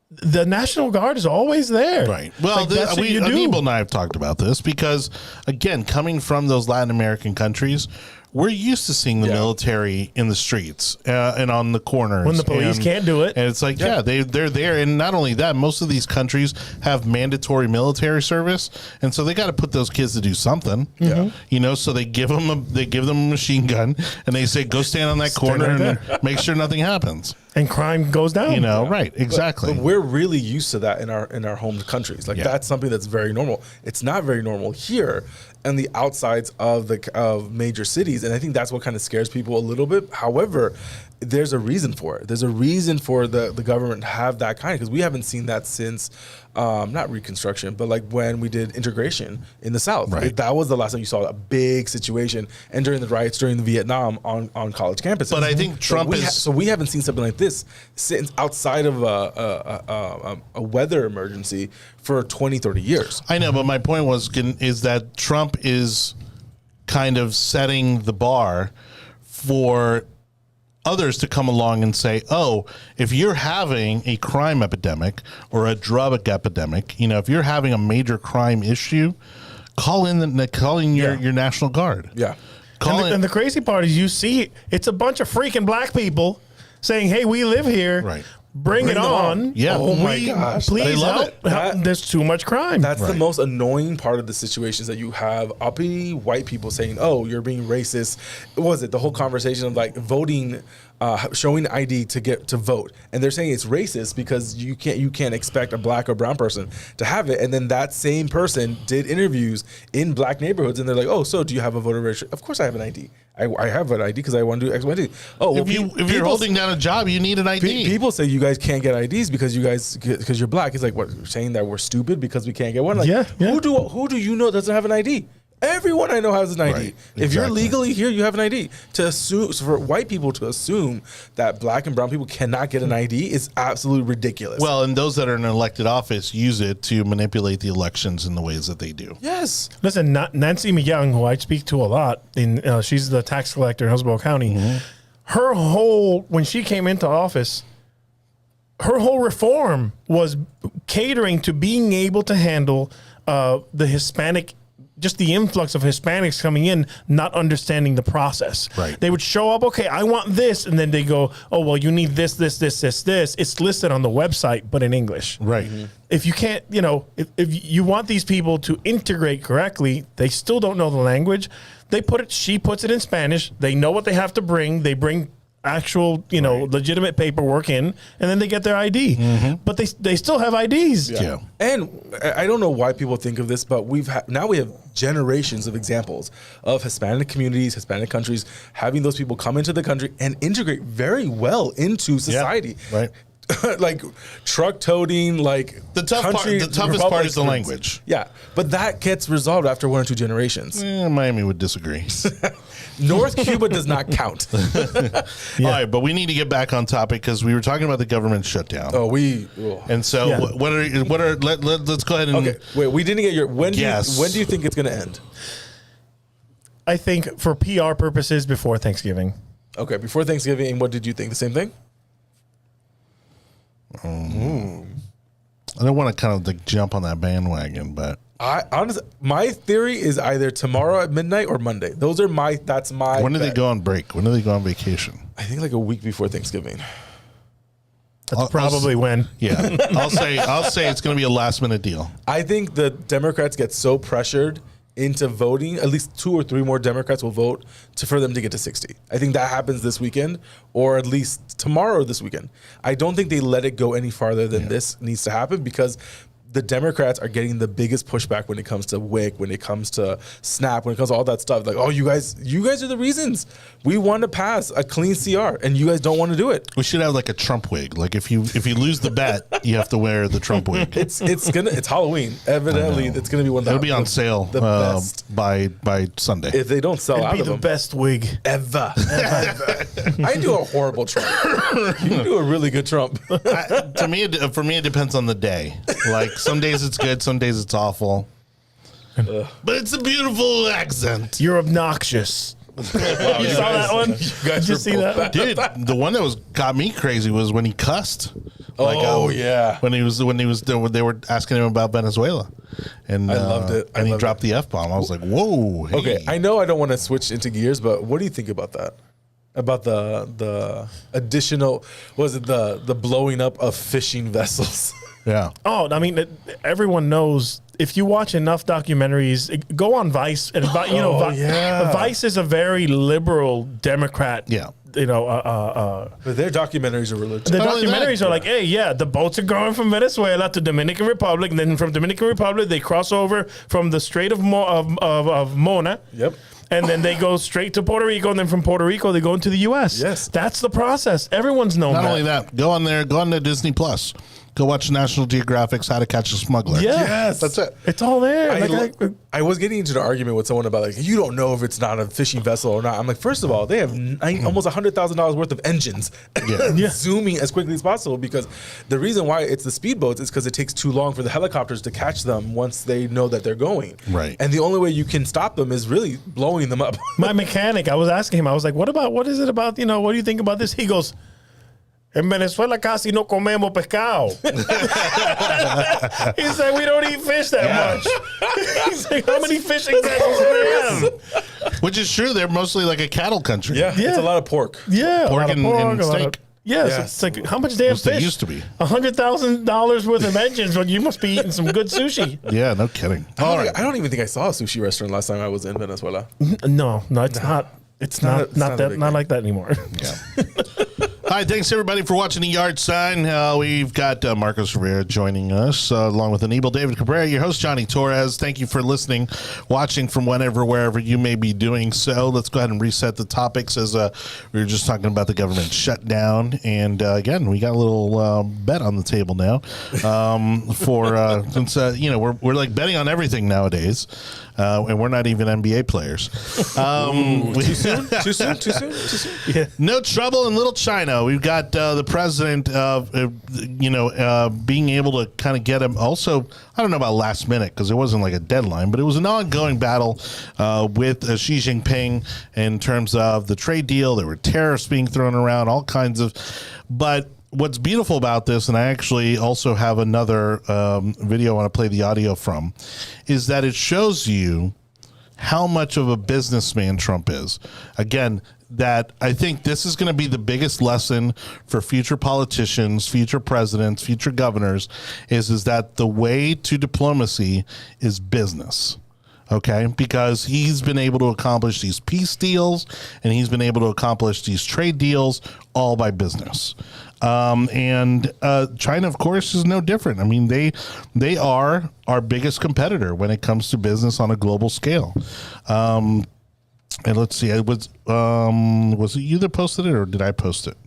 The National Guard is always there. Right. Well, Like, that's what you do. Anibal and I have talked about this because, again, coming from those Latin American countries, we're used to seeing the military in the streets and on the corners. When the police can't do it. And it's like, they're there. And not only that, most of these countries have mandatory military service. And so they got to put those kids to do something. Yeah. You know, so they give them a machine gun and they say, go stand on that corner and make sure nothing happens. And crime goes down. You know, right. Exactly. But we're really used to that in our home countries. Like that's something that's very normal. It's not very normal here on the outsides of major cities, and I think that's what kind of scares people a little bit. However, there's a reason for it. There's a reason for the government to have that kind, because we haven't seen that since not Reconstruction, but like when we did integration in the South. Right. That was the last time you saw a big situation, and during the riots during the Vietnam on college campuses. But I think Trump so we haven't seen something like this since outside of a weather emergency for 20, 30 years. I know, but my point is that Trump is kind of setting the bar for others to come along and say, oh, if you're having a crime epidemic or a drug epidemic, you know, if you're having a major crime issue, call in your National Guard. Yeah. And the crazy part is you see it's a bunch of freaking black people saying, hey, we live here. Right. Bring it them on. Yeah. Oh my gosh. Please They love help. it. There's too much crime. That's the most annoying part of the situations that you have uppity white people saying, oh, you're being racist. What was it the whole conversation of like voting, showing ID to get to vote, and they're saying it's racist because you can't expect a black or brown person to have it. And then that same person did interviews in black neighborhoods, and they're like, oh, so do you have a voter registration? Of course I have an ID. I have an ID because I want to do X, Y, Z. Oh, well, if you're holding down a job, you need an ID. People say you guys can't get IDs because you're black. It's like, what, you're saying that we're stupid because we can't get one? Like, Yeah. Who do you know doesn't have an ID? Everyone I know has an ID. Right, If you're exactly. legally here, you have an ID. To assume, so for white people to assume that black and brown people cannot get an ID is absolutely ridiculous. Well, and those that are in elected office use it to manipulate the elections in the ways that they do. yes. Listen, Nancy Young, who I speak to a lot, she's the tax collector in Hillsborough County. Her whole, when she came into office, her whole reform was catering to being able to handle the Hispanic, just the influx of Hispanics coming in, not understanding the process. Right. They would show up, okay, I want this, and then they go, oh, well, you need this. It's listed on the website, but in English. Right. If you can't, if you want these people to integrate correctly, they still don't know the language. She puts it in Spanish. They know what they have to bring. They bring actual, legitimate paperwork in, and then they get their ID. But they still have IDs. Yeah. And I don't know why people think of this, but now we have generations of examples of Hispanic communities, Hispanic countries, having those people come into the country and integrate very well into society. Yeah. Right. Like truck toting, like The toughest part is the language. Yeah, but that gets resolved after 1 or 2 generations. Miami would disagree. North Cuba does not count. All right, but we need to get back on topic because we were talking about the government shutdown. And so Yeah. let's go ahead and Okay, wait, we didn't get your when do Yes. you think it's going to end? I think for PR purposes before Thanksgiving. Okay, before Thanksgiving, and what did you think? The same thing? I don't want to kind of like jump on that bandwagon, but I honestly, my theory is either tomorrow at midnight or Monday. That's my when do they bet. go on break? When do they go on vacation? I think like a week before Thanksgiving. That's probably when. Yeah, I'll say it's going to be a last minute deal. I think the Democrats get so pressured into voting, at least 2 or 3 more Democrats will vote for them to get to 60. I think that happens this weekend, or at least tomorrow or this weekend. I don't think they let it go any farther than this needs to happen because the Democrats are getting the biggest pushback when it comes to WIC, when it comes to SNAP, when it comes to all that stuff. Like, oh, you guys are the reasons we want to pass a clean CR, and you guys don't want to do it. We should have like a Trump wig. Like if you lose the bet, you have to wear the Trump wig. It's Halloween. Evidently, it's gonna be one. It'll be on sale The best. by Sunday. If they don't sell It'd out be of the them best wig. ever. I do a horrible Trump. You do a really good Trump. For me, it depends on the day. Like some days it's good, some days it's awful. But it's a beautiful accent. You're obnoxious. You saw that one? Did you see that one? Dude, the one that got me crazy was when he cussed. Yeah. When they were asking him about Venezuela, and I loved it. And he dropped the F-bomb. I was like, whoa. Hey. Okay, I know I don't want to switch into gears, but what do you think about that? About the additional, was it the blowing up of fishing vessels? Yeah. Oh, I mean, everyone knows. If you watch enough documentaries, go on Vice, and Vice is a very liberal Democrat. Yeah. But their documentaries are religious. The Not only documentaries that, are like, hey, the boats are going from Venezuela to Dominican Republic, and then from Dominican Republic they cross over from the Strait of Mona. Yep. And then they go straight to Puerto Rico, and then from Puerto Rico they go into the U.S. Yes. That's the process. Everyone's known Not that. only that, go on to Disney Plus. Go watch National Geographic's How to Catch a Smuggler. Yeah. Yes. That's it. It's all there. I was getting into an argument with someone about like, you don't know if it's not a fishing vessel or not. I'm like, first of all, they have almost $100,000 worth of engines zooming as quickly as possible, because the reason why it's the speedboats is because it takes too long for the helicopters to catch them once they know that they're going. Right. And the only way you can stop them is really blowing them up. My mechanic, I was asking him, I was like, what is it about, what do you think about this? He goes, en Venezuela casi no comemos pescado. He's like, we don't eat fish that much. He's like, how many fishing vessels do we have? Which is true. They're mostly like a cattle country. Yeah, it's a lot of pork. Yeah, Pork a lot of and a lot steak. of- Yes, Yes. it's like, how much damn Most they fish? used to be. $100,000 worth of engines, but you must be eating some good sushi. Yeah, no kidding. I don't even think I saw a sushi restaurant last time I was in Venezuela. No, it's not. It's not a big like that anymore. Yeah. All right, thanks everybody for watching the Yard Sign. We've got Marcos Rivera joining us, along with Anibal, David Cabrera, your host Jonny Torres. Thank you for listening, watching from wherever you may be doing so. Let's go ahead and reset the topics, as we were just talking about the government shutdown, and again, we got a little bet on the table now for since we're like betting on everything nowadays, and we're not even NBA players. Too soon? Too soon? Yeah. No trouble in Little China. We've got the president being able to kind of get him. Also, I don't know about last minute because it wasn't like a deadline, but it was an ongoing battle with Xi Jinping in terms of the trade deal. There were tariffs being thrown around, all kinds of. But what's beautiful about this, and I actually also have another video I want to play the audio from, is that it shows you how much of a businessman Trump is. Again, that I think this is going to be the biggest lesson for future politicians, future presidents, future governors, is that the way to diplomacy is business. Okay, because he's been able to accomplish these peace deals and he's been able to accomplish these trade deals all by business. And China, of course, is no different. I mean, they are our biggest competitor when it comes to business on a global scale. And let's see, was it you that posted it or did I post it?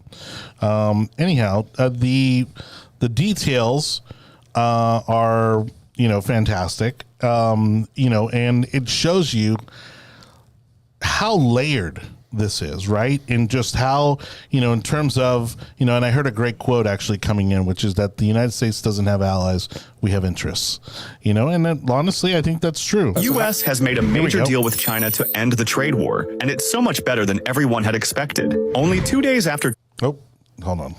Anyhow, the details are, fantastic. And it shows you how layered this is, right? And just how, in terms of, and I heard a great quote actually coming in, which is that the United States doesn't have allies, we have interests, and that, honestly, I think that's trtrue. U.S. has made a major deal with China to end the trade war, and it's so much better than everyone had expected. Only 2 days after... Oh, hold on.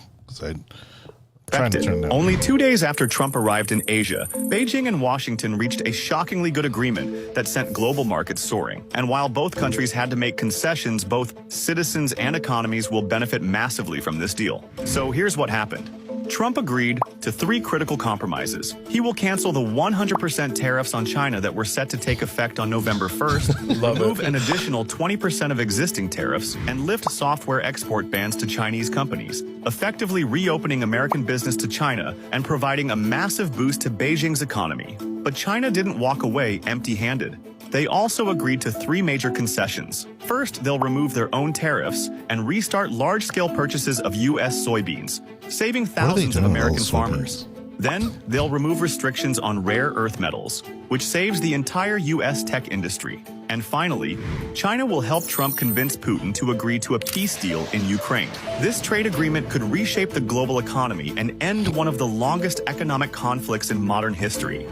Only 2 days after Trump arrived in Asia, Beijing and Washington reached a shockingly good agreement that sent global markets soaring. And while both countries had to make concessions, both citizens and economies will benefit massively from this deal. So here's what happened. Trump agreed to 3 critical compromises. He will cancel the 100% tariffs on China that were set to take effect on November 1st, remove an additional 20% of existing tariffs, and lift software export bans to Chinese companies, effectively reopening American business to China and providing a massive boost to Beijing's economy. But China didn't walk away empty-handed. They also agreed to 3 major concessions. First, they'll remove their own tariffs and restart large-scale purchases of U.S. soybeans, saving thousands of American farmers. Then, they'll remove restrictions on rare earth metals, which saves the entire U.S. tech industry. And finally, China will help Trump convince Putin to agree to a peace deal in Ukraine. This trade agreement could reshape the global economy and end one of the longest economic conflicts in modern history.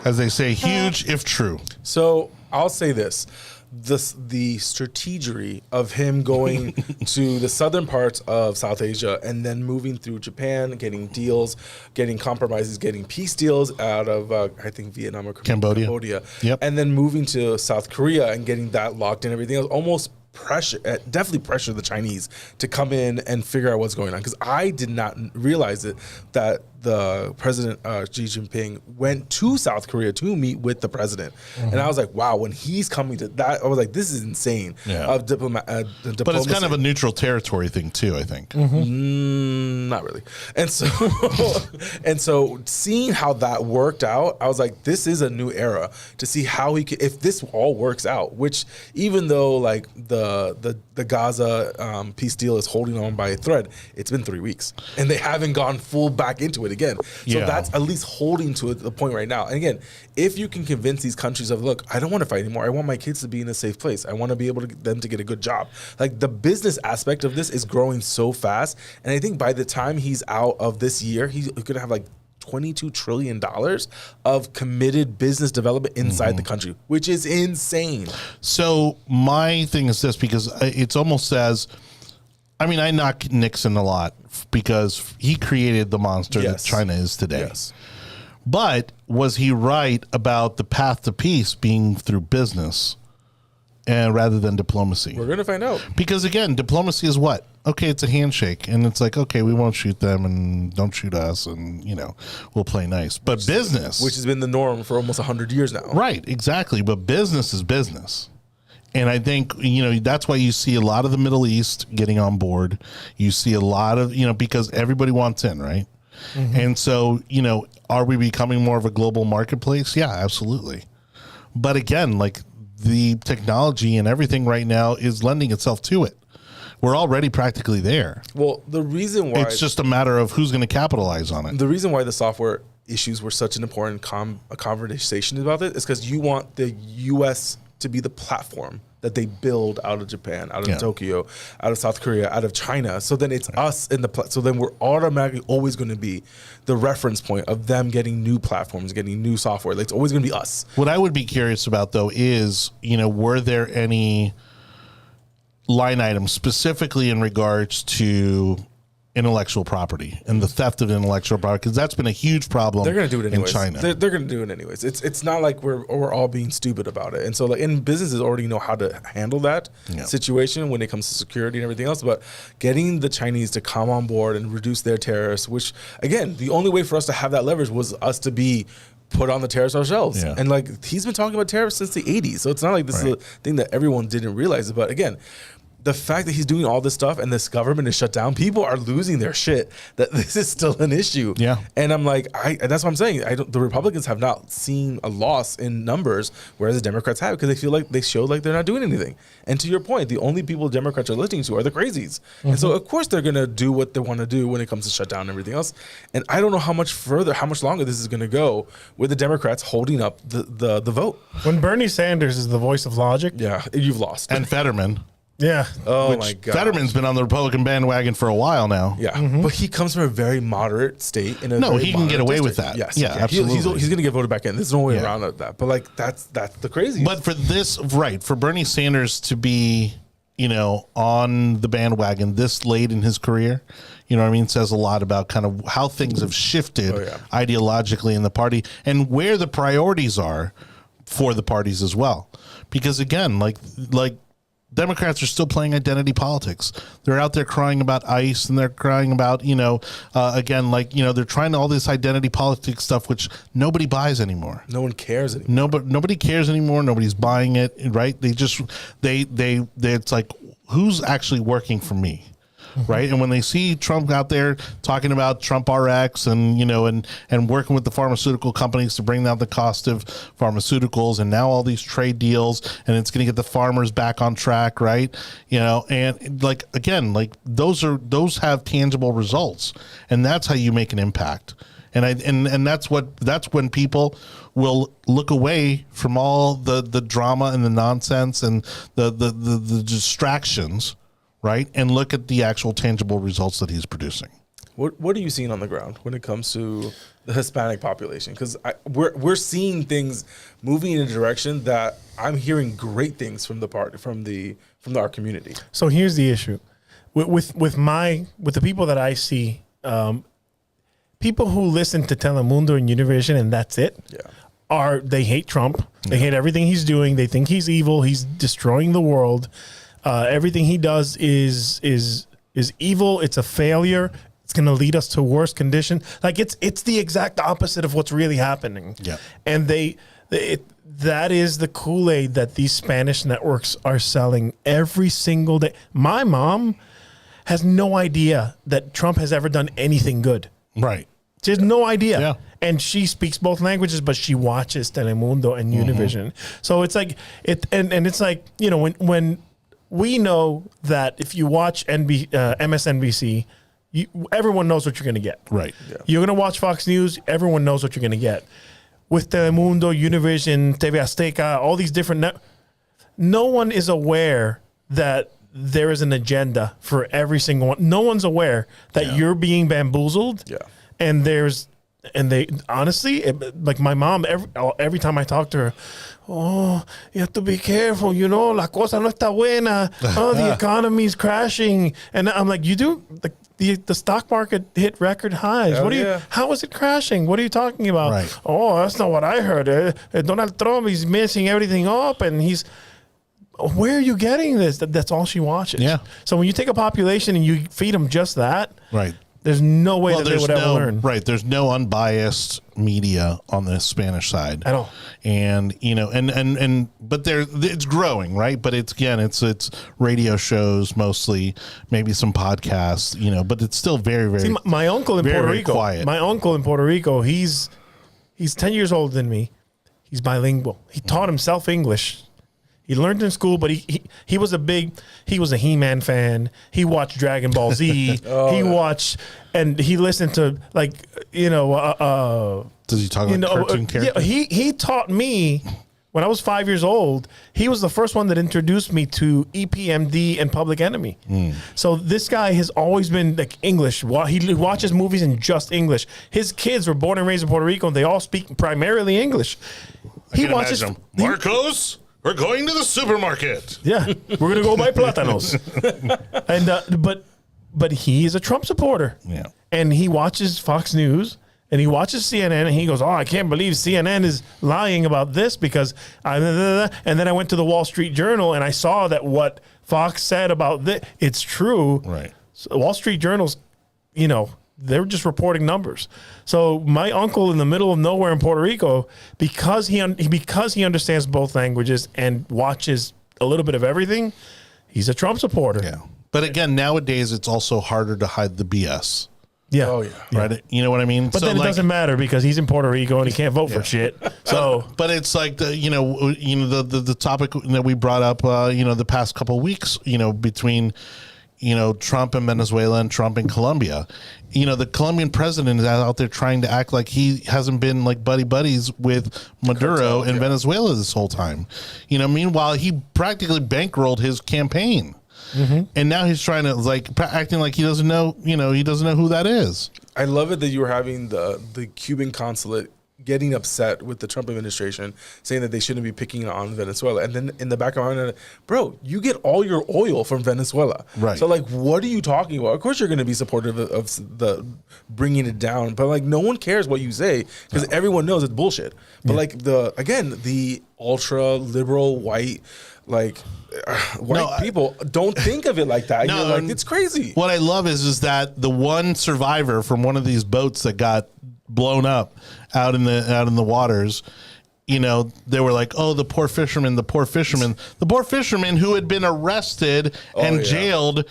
As they say, huge if true. So I'll say this. The strategy of him going to the southern parts of South Asia and then moving through Japan, getting deals, getting compromises, getting peace deals out of, I think, Vietnam or Cambodia. Yep. And then moving to South Korea and getting that locked in, everything else, almost definitely pressure the Chinese to come in and figure out what's going on. Because I did not realize that the president, Xi Jinping, went to South Korea to meet with the president. And I was like, wow, when he's coming to that, I was like, this is insane. Yeah. But it's kind of a neutral territory thing too, I think. Not really. And so seeing how that worked out, I was like, this is a new era to see how he could, if this all works out, which even though like the Gaza peace deal is holding on by a thread, it's been 3 weeks and they haven't gone full back into it again. So that's at least holding to the point right now. And again, if you can convince these countries of, look, I don't want to fight anymore. I want my kids to be in a safe place. I want to be able to get them to get a good job. Like the business aspect of this is growing so fast. And I think by the time he's out of this year, he's going to have like $22 trillion of committed business development inside the country, which is insane. So my thing is this, because it's almost as, I mean, I knock Nixon a lot because he created the monster that China is today. Yes. But was he right about the path to peace being through business and rather than diplomacy? We're going to find out. Because again, diplomacy is what? Okay, it's a handshake, and it's like, okay, we won't shoot them, and don't shoot us, and we'll play nice. But business, which has been the norm for almost 100 years now, right? Exactly. But business is business, and I think that's why you see a lot of the Middle East getting on board. You see a lot of because everybody wants in, right? And so are we becoming more of a global marketplace? Yeah, absolutely. But again, like the technology and everything right now is lending itself to it. We're already practically there. Well, the reason why it's just a matter of who's going to capitalize on it. The reason why the software issues were such an important conversation about it is because you want the U.S. to be the platform that they build out of Japan, out of Tokyo, out of South Korea, out of China. So then it's us in so then we're automatically always going to be the reference point of them getting new platforms, getting new software. It's always going to be us. What I would be curious about though is, were there any line items specifically in regards to intellectual property and the theft of intellectual property, because that's been a huge problem. They're going to do it anyways. In China. They're going to do it anyways. It's not like we're all being stupid about it. And so, like, in businesses already know how to handle that situation when it comes to security and everything else. But getting the Chinese to come on board and reduce their tariffs, which again, the only way for us to have that leverage was us to be put on the tariffs ourselves. Yeah. And like, he's been talking about tariffs since the 80s. So it's not like this is a thing that everyone didn't realize. But again, the fact that he's doing all this stuff and this government is shut down, people are losing their shit that this is still an issue. Yeah. And I'm like, that's what I'm saying. The Republicans have not seen a loss in numbers, whereas the Democrats have, because they feel like they show like they're not doing anything. And to your point, the only people Democrats are listening to are the crazies. And so, of course, they're going to do what they want to do when it comes to shutdown and everything else. And I don't know how much longer this is going to go with the Democrats holding up the vote. When Bernie Sanders is the voice of logic. Yeah, you've lost. And Fetterman. Yeah. Oh, my God. Fetterman's been on the Republican bandwagon for a while now. Yeah, but he comes from a very moderate state. He can get away with that. Yes, Yeah, absolutely. He's going to get voted back in. There's no way around that. But like, that's the crazy. But for this, for Bernie Sanders to be, on the bandwagon this late in his career, says a lot about kind of how things have shifted ideologically in the party and where the priorities are for the parties as well. Because again, like Democrats are still playing identity politics. They're out there crying about ICE, and they're crying about, they're trying all this identity politics stuff, which nobody buys anymore. No one cares anymore. Nobody cares anymore. Nobody's buying it, right? It's like, who's actually working for me? Right. And when they see Trump out there talking about Trump RX and, and working with the pharmaceutical companies to bring down the cost of pharmaceuticals, and now all these trade deals, and it's going to get the farmers back on track. Right. And like, again, like those have tangible results, and that's how you make an impact. And that's when people will look away from all the drama and the nonsense and the distractions. Right, and look at the actual tangible results that he's producing. What are you seeing on the ground when it comes to the Hispanic population? Because we're seeing things moving in a direction that I'm hearing great things from our community. So here's the issue with the people that I see, people who listen to Telemundo and Univision and that's it. Yeah. They hate Trump. They hate everything he's doing. They think he's evil. He's destroying the world. Everything he does is evil. It's a failure. It's going to lead us to worse condition. Like it's the exact opposite of what's really happening. Yeah. And that is the Kool-Aid that these Spanish networks are selling every single day. My mom has no idea that Trump has ever done anything good. Right. She has no idea. Yeah. And she speaks both languages, but she watches Telemundo and Univision. So it's like and it's like, when we know that if you watch MSNBC, everyone knows what you're going to get. Right. Yeah. You're going to watch Fox News, everyone knows what you're going to get. With Telemundo, Univision, TV Azteca, all these different no one is aware that there is an agenda for every single one. No one's aware that you're being bamboozled. Yeah. And they honestly, like my mom, every time I talk to her, oh, you have to be careful, la cosa no está buena. Oh, the economy's crashing. And I'm like, you do? Like the stock market hit record highs. How is it crashing? What are you talking about? Right. Oh, that's not what I heard. Donald Trump is messing everything up, and where are you getting this? That's all she watches. Yeah. So when you take a population and you feed them just that, Right. There's no way that they would ever learn. Right. There's no unbiased media on the Spanish side at all. And, but it's growing, right? But it's radio shows mostly, maybe some podcasts, but it's still very, very. See, my uncle in Puerto Rico, quiet. My uncle in Puerto Rico, he's 10 years older than me. He's bilingual. He taught himself English. He learned in school, but he was a He-Man fan. He watched Dragon Ball Z. He listened to does he talk about cartoon characters? Yeah, he taught me when I was 5 years old. He was the first one that introduced me to EPMD and Public Enemy. So this guy has always been like English. He watches movies in just English. His kids were born and raised in Puerto Rico, and they all speak primarily English. He watches Marcos. We're going to the supermarket. Yeah, we're gonna go buy plátanos. And but but he's a Trump supporter. Yeah. And he watches Fox News and he watches CNN and he goes, oh, I can't believe CNN is lying about this because and then I went to the Wall Street Journal and I saw that what Fox said about this, it's true. Right. So Wall Street Journal's, they're just reporting numbers. So my uncle in the middle of nowhere in Puerto Rico, because he understands both languages and watches a little bit of everything, he's a Trump supporter. Yeah. But again, nowadays it's also harder to hide the BS. Yeah. Oh, yeah. Right. You know what I mean? But then it doesn't matter because he's in Puerto Rico and he can't vote for shit. So, but it's like the topic that we brought up, the past couple of weeks, between, Trump and Venezuela and Trump and Colombia. The Colombian president is out there trying to act like he hasn't been like buddies with Maduro and Venezuela this whole time. Meanwhile, he practically bankrolled his campaign. Mm-hmm. And now he's trying to acting like he doesn't know, he doesn't know who that is. I love it that you were having the Cuban consulate getting upset with the Trump administration, saying that they shouldn't be picking on Venezuela. And then in the back of my mind, bro, you get all your oil from Venezuela. Right. So what are you talking about? Of course you're going to be supportive of the bringing it down, but no one cares what you say because everyone knows it's bullshit. But the ultra liberal white people don't think of it like that. You're it's crazy. What I love is that the one survivor from one of these boats that got blown up out in the waters, they were like, oh, the poor fisherman who had been arrested and jailed.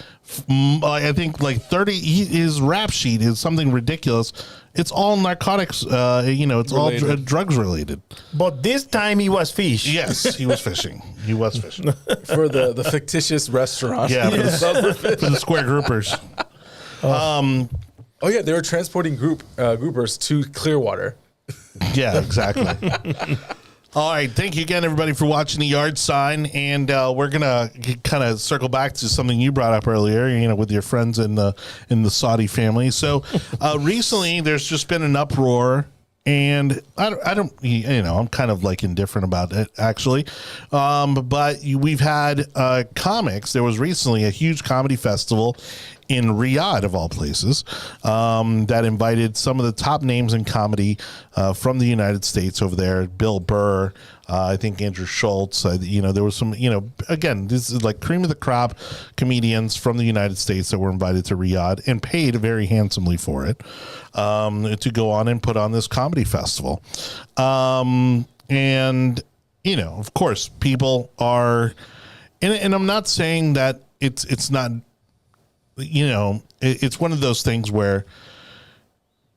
I think 30. His rap sheet is something ridiculous. It's all narcotics. It's all drugs related. But this time he was fish. Yes, he was fishing. He was fishing for the fictitious restaurant. Yeah, for the square groupers. Oh yeah, they were transporting groupers to Clearwater. Yeah, exactly. All right, thank you again, everybody, for watching The Yard Sign, and we're gonna kind of circle back to something you brought up earlier, with your friends in the Saudi family. So recently, there's just been an uproar, and I don't, I'm kind of indifferent about it actually, but we've had comics. There was recently a huge comedy festival in Riyadh, of all places, that invited some of the top names in comedy from the United States over there. Bill Burr, I think Andrew Schultz. There was some, again, this is like cream of the crop comedians from the United States that were invited to Riyadh and paid very handsomely for it to go on and put on this comedy festival. And, of course, people are, and I'm not saying that it's not, it's one of those things where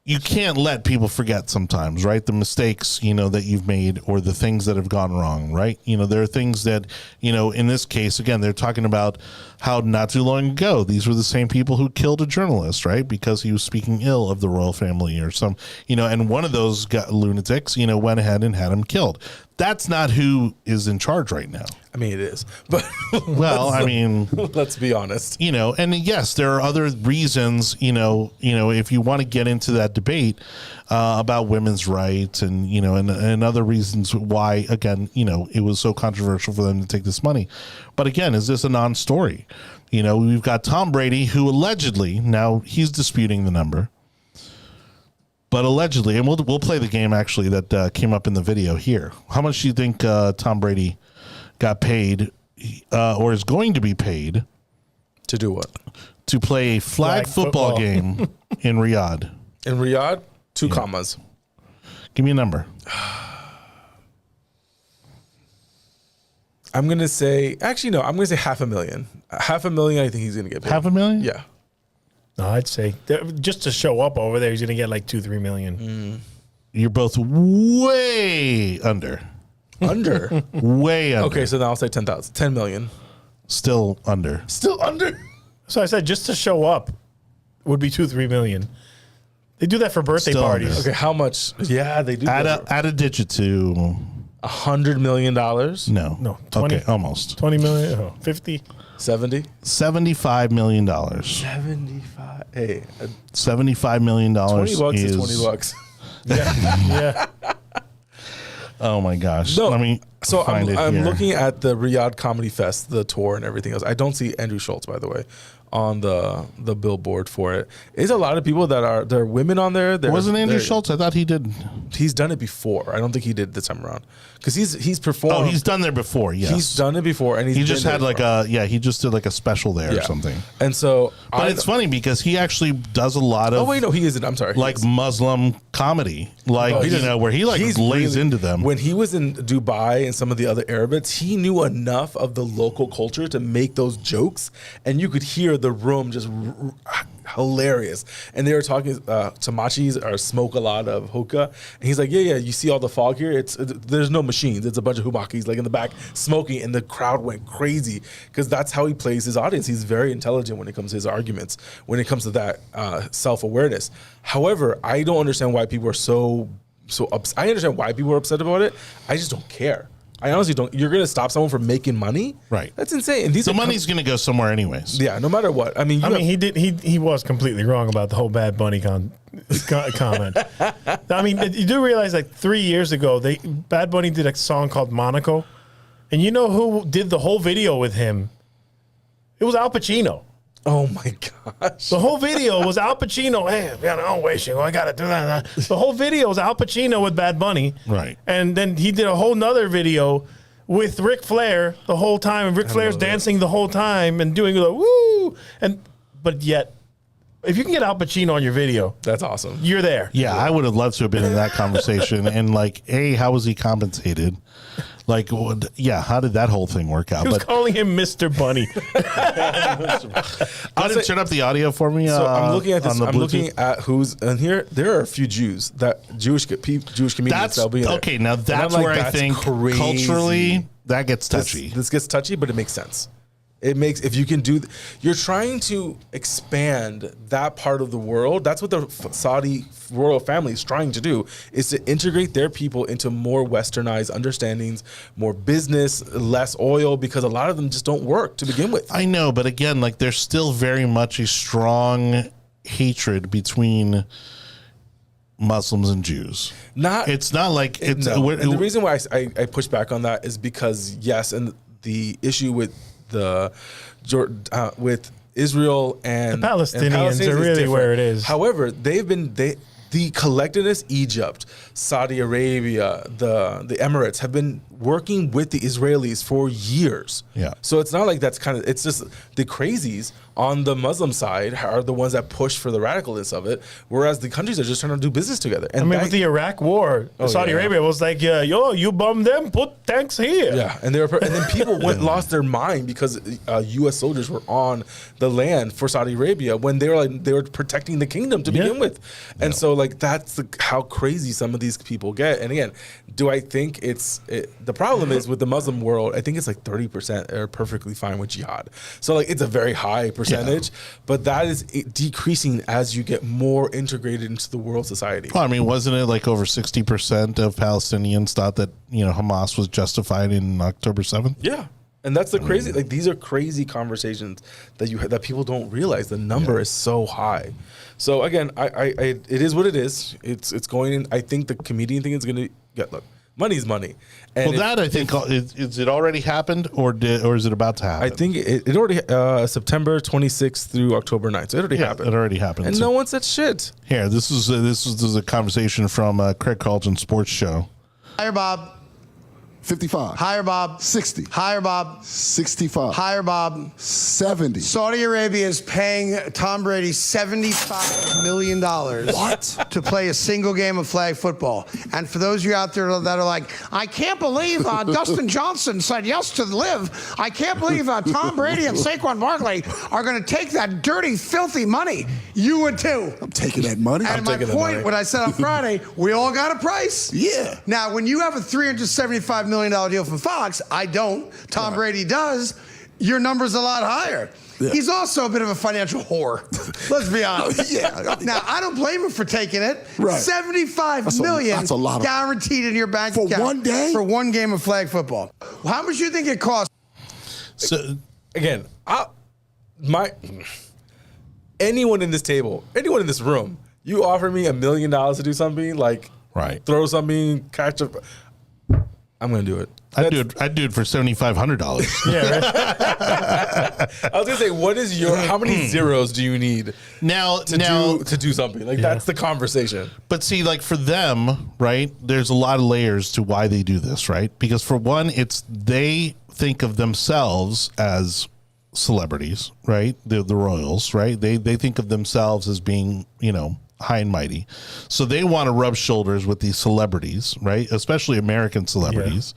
you can't let people forget sometimes, right? The mistakes, that you've made or the things that have gone wrong, right? There are things that, in this case, again, they're talking about how not too long ago, these were the same people who killed a journalist, right? Because he was speaking ill of the royal family or some, and one of those lunatics, went ahead and had him killed. That's not who is in charge right now. I mean, it is, but let's be honest. And yes, there are other reasons. If you want to get into that debate about women's rights, and other reasons why, again, it was so controversial for them to take this money. But again, is this a non-story? We've got Tom Brady, who allegedly, now he's disputing the number, but allegedly, and we'll play the game actually that came up in the video here. How much do you think Tom Brady got paid or is going to be paid to do what? To play a flag football game in Riyadh. In Riyadh, 2 commas. Give me a number. I'm going to say, actually, no, I'm going to say $500,000. $500,000, I think he's going to get paid. $500,000? Yeah. No, I'd say just to show up over there, he's going to get like 2-3 million. You're both way under. Under? Way under. Okay, so then I'll say 10,000. 10 million. Still under. Still under? So I said just to show up would be 2-3 million. They do that for birthday Still parties. under. Okay, how much? Yeah, they do. Add a digit to $100 million? No. 20, okay, almost. 20 million? Oh, 50? 70? $75 million. 75. Hey. $75 million. $20 is $20. Yeah. Oh my gosh. No, I mean, So find it I'm here. looking at the Riyadh Comedy Fest, the tour and everything else. I don't see Andrew Schultz, by the way, on the billboard for it. There's a lot of people that are women on there. Wasn't Andrew Schultz? I thought he did. He's done it before. I don't think he did this time around because he's performed. Oh, he's done there before. Yes, He's done it before, and he just had like he just did like a special there or something. And so, But it's funny because he actually does a lot of. Oh wait, no, he isn't. I'm sorry. Like Muslim comedy, like where he lays really, into them. When he was in Dubai and some of the other Arabics, he knew enough of the local culture to make those jokes, and you could hear the room just hilarious. And they were talking tamachis or smoke a lot of hookah, and he's like, yeah, you see all the fog here? There's no machines. It's a bunch of humakis like in the back smoking, and the crowd went crazy because that's how he plays his audience. He's very intelligent when it comes to his arguments, when it comes to that self-awareness. However, I don't understand why people are so upset. I understand why people are upset about it. I just don't care. I honestly don't. You're going to stop someone from making money? Right. That's insane. And the money's going to go somewhere anyways. Yeah, no matter what. I mean, he was completely wrong about the whole Bad Bunny comment. I mean, you do realize like 3 years ago, Bad Bunny did a song called Monaco, and you know who did the whole video with him? It was Al Pacino. Oh my gosh. The whole video was Al Pacino. Hey, I'm wishing. I got to do that. The whole video was Al Pacino with Bad Bunny. Right. And then he did a whole nother video with Ric Flair the whole time. And Ric Flair's dancing the whole time and doing the woo. But yet, if you can get Al Pacino on your video, that's awesome. You're there. Yeah, I would have loved to have been in that conversation. And like, how was he compensated? Like, how did that whole thing work out? He was calling him Mr. Bunny. Go ahead and turn up the audio for me. So I'm looking at this. I'm Bluetooth. looking at who's and here. There are a few Jews Jewish comedians that'll be in there. Okay, now that's like, where I think crazy. culturally that gets touchy. This gets touchy, but it makes sense. It makes, if you can do, you're trying to expand that part of the world. That's what the Saudi royal family is trying to do, is to integrate their people into more westernized understandings, more business, less oil, because a lot of them just don't work to begin with. I know, but again, like there's still very much a strong hatred between Muslims and Jews. It's not like it's. No. And the reason why I push back on that is because yes, and the issue with with Israel and the Palestinians are really where it is. However, the collectiveness, Egypt, Saudi Arabia, the Emirates have been working with the Israelis for years. Yeah. So it's not like it's just the crazies on the Muslim side are the ones that push for the radicalness of it, whereas the countries are just trying to do business together. And with the Iraq war, Saudi Arabia was like, you bomb them, put tanks here. Yeah, and then people lost their mind because U.S. soldiers were on the land for Saudi Arabia when they were protecting the kingdom to begin with, and so that's how crazy some of these people get. And again, do I think the problem is with the Muslim world? I think it's like 30% are perfectly fine with jihad. So it's a very high percentage, but that is decreasing as you get more integrated into the world society. Well, I mean, wasn't it like over 60% of Palestinians thought that Hamas was justified in October 7th? Yeah. And that's the crazy. These are crazy conversations that people don't realize. The number is so high. So again, it is what it is. It's going in. I think the comedian thing is going to get. Look, money's money. And I think is it already happened or is it about to happen? I think it already September 26th through October 9th. So it already happened. It already happened. And no one said shit. Here, this is a conversation from Craig Carlton's sports show. Higher, Bob. 55. Higher, Bob. 60. Higher, Bob. 65. Higher, Bob. 70. Saudi Arabia is paying Tom Brady $75 million to play a single game of flag football. And for those of you out there that are like, I can't believe Dustin Johnson said yes to live. I can't believe Tom Brady and Saquon Barkley are going to take that dirty, filthy money. You would too. I'm taking that money. And my point, what I said on Friday, we all got a price. Yeah. Now, when you have a $375 million deal from Fox, I don't. Tom Brady does. Your number's a lot higher. Yeah. He's also a bit of a financial whore. Let's be honest. Now, I don't blame him for taking it. Right. $75 million that's a lot guaranteed in your bank account. For one day? For one game of flag football. How much do you think it costs? So, again, anyone in this table, anyone in this room, you offer me $1 million to do something, throw something, catch up. I'm going to do it. I'd do it for $7,500. Yeah, right? I was gonna say, what is your? How many zeros do you need to do something? Like that's the conversation. But see, like for them, right? There's a lot of layers to why they do this, right? Because for one, it's they think of themselves as celebrities, right? The royals, right? They think of themselves as being, high and mighty. So they want to rub shoulders with these celebrities, right? Especially American celebrities.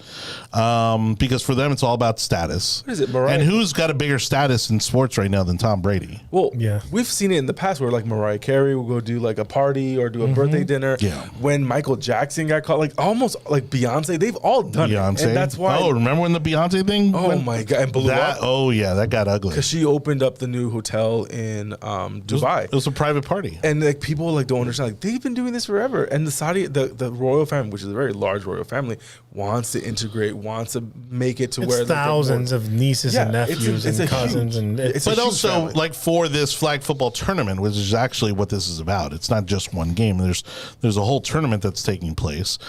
Because for them, it's all about status. What is it, Mariah? And who's got a bigger status in sports right now than Tom Brady? Well, Yeah. we've seen it in the past where like Mariah Carey will go do like a party or do a birthday dinner. Yeah. When Michael Jackson got caught, like almost like Beyonce, they've all done Beyonce. it. And that's why. Oh, remember when the Beyonce thing? Oh went? my God. And blew That, up. oh, yeah, that got ugly. Because she opened up the new hotel in Dubai. It was a private party. And like people like don't understand, like they've been doing this forever. And the royal family, which is a very large royal family, wants to integrate, wants to make it to It's where thousands of nieces and nephews it's and a cousins, huge- and it's a But huge also, family. like for this flag football tournament, which is actually what this is about. It's not just one game. There's a whole tournament that's taking place.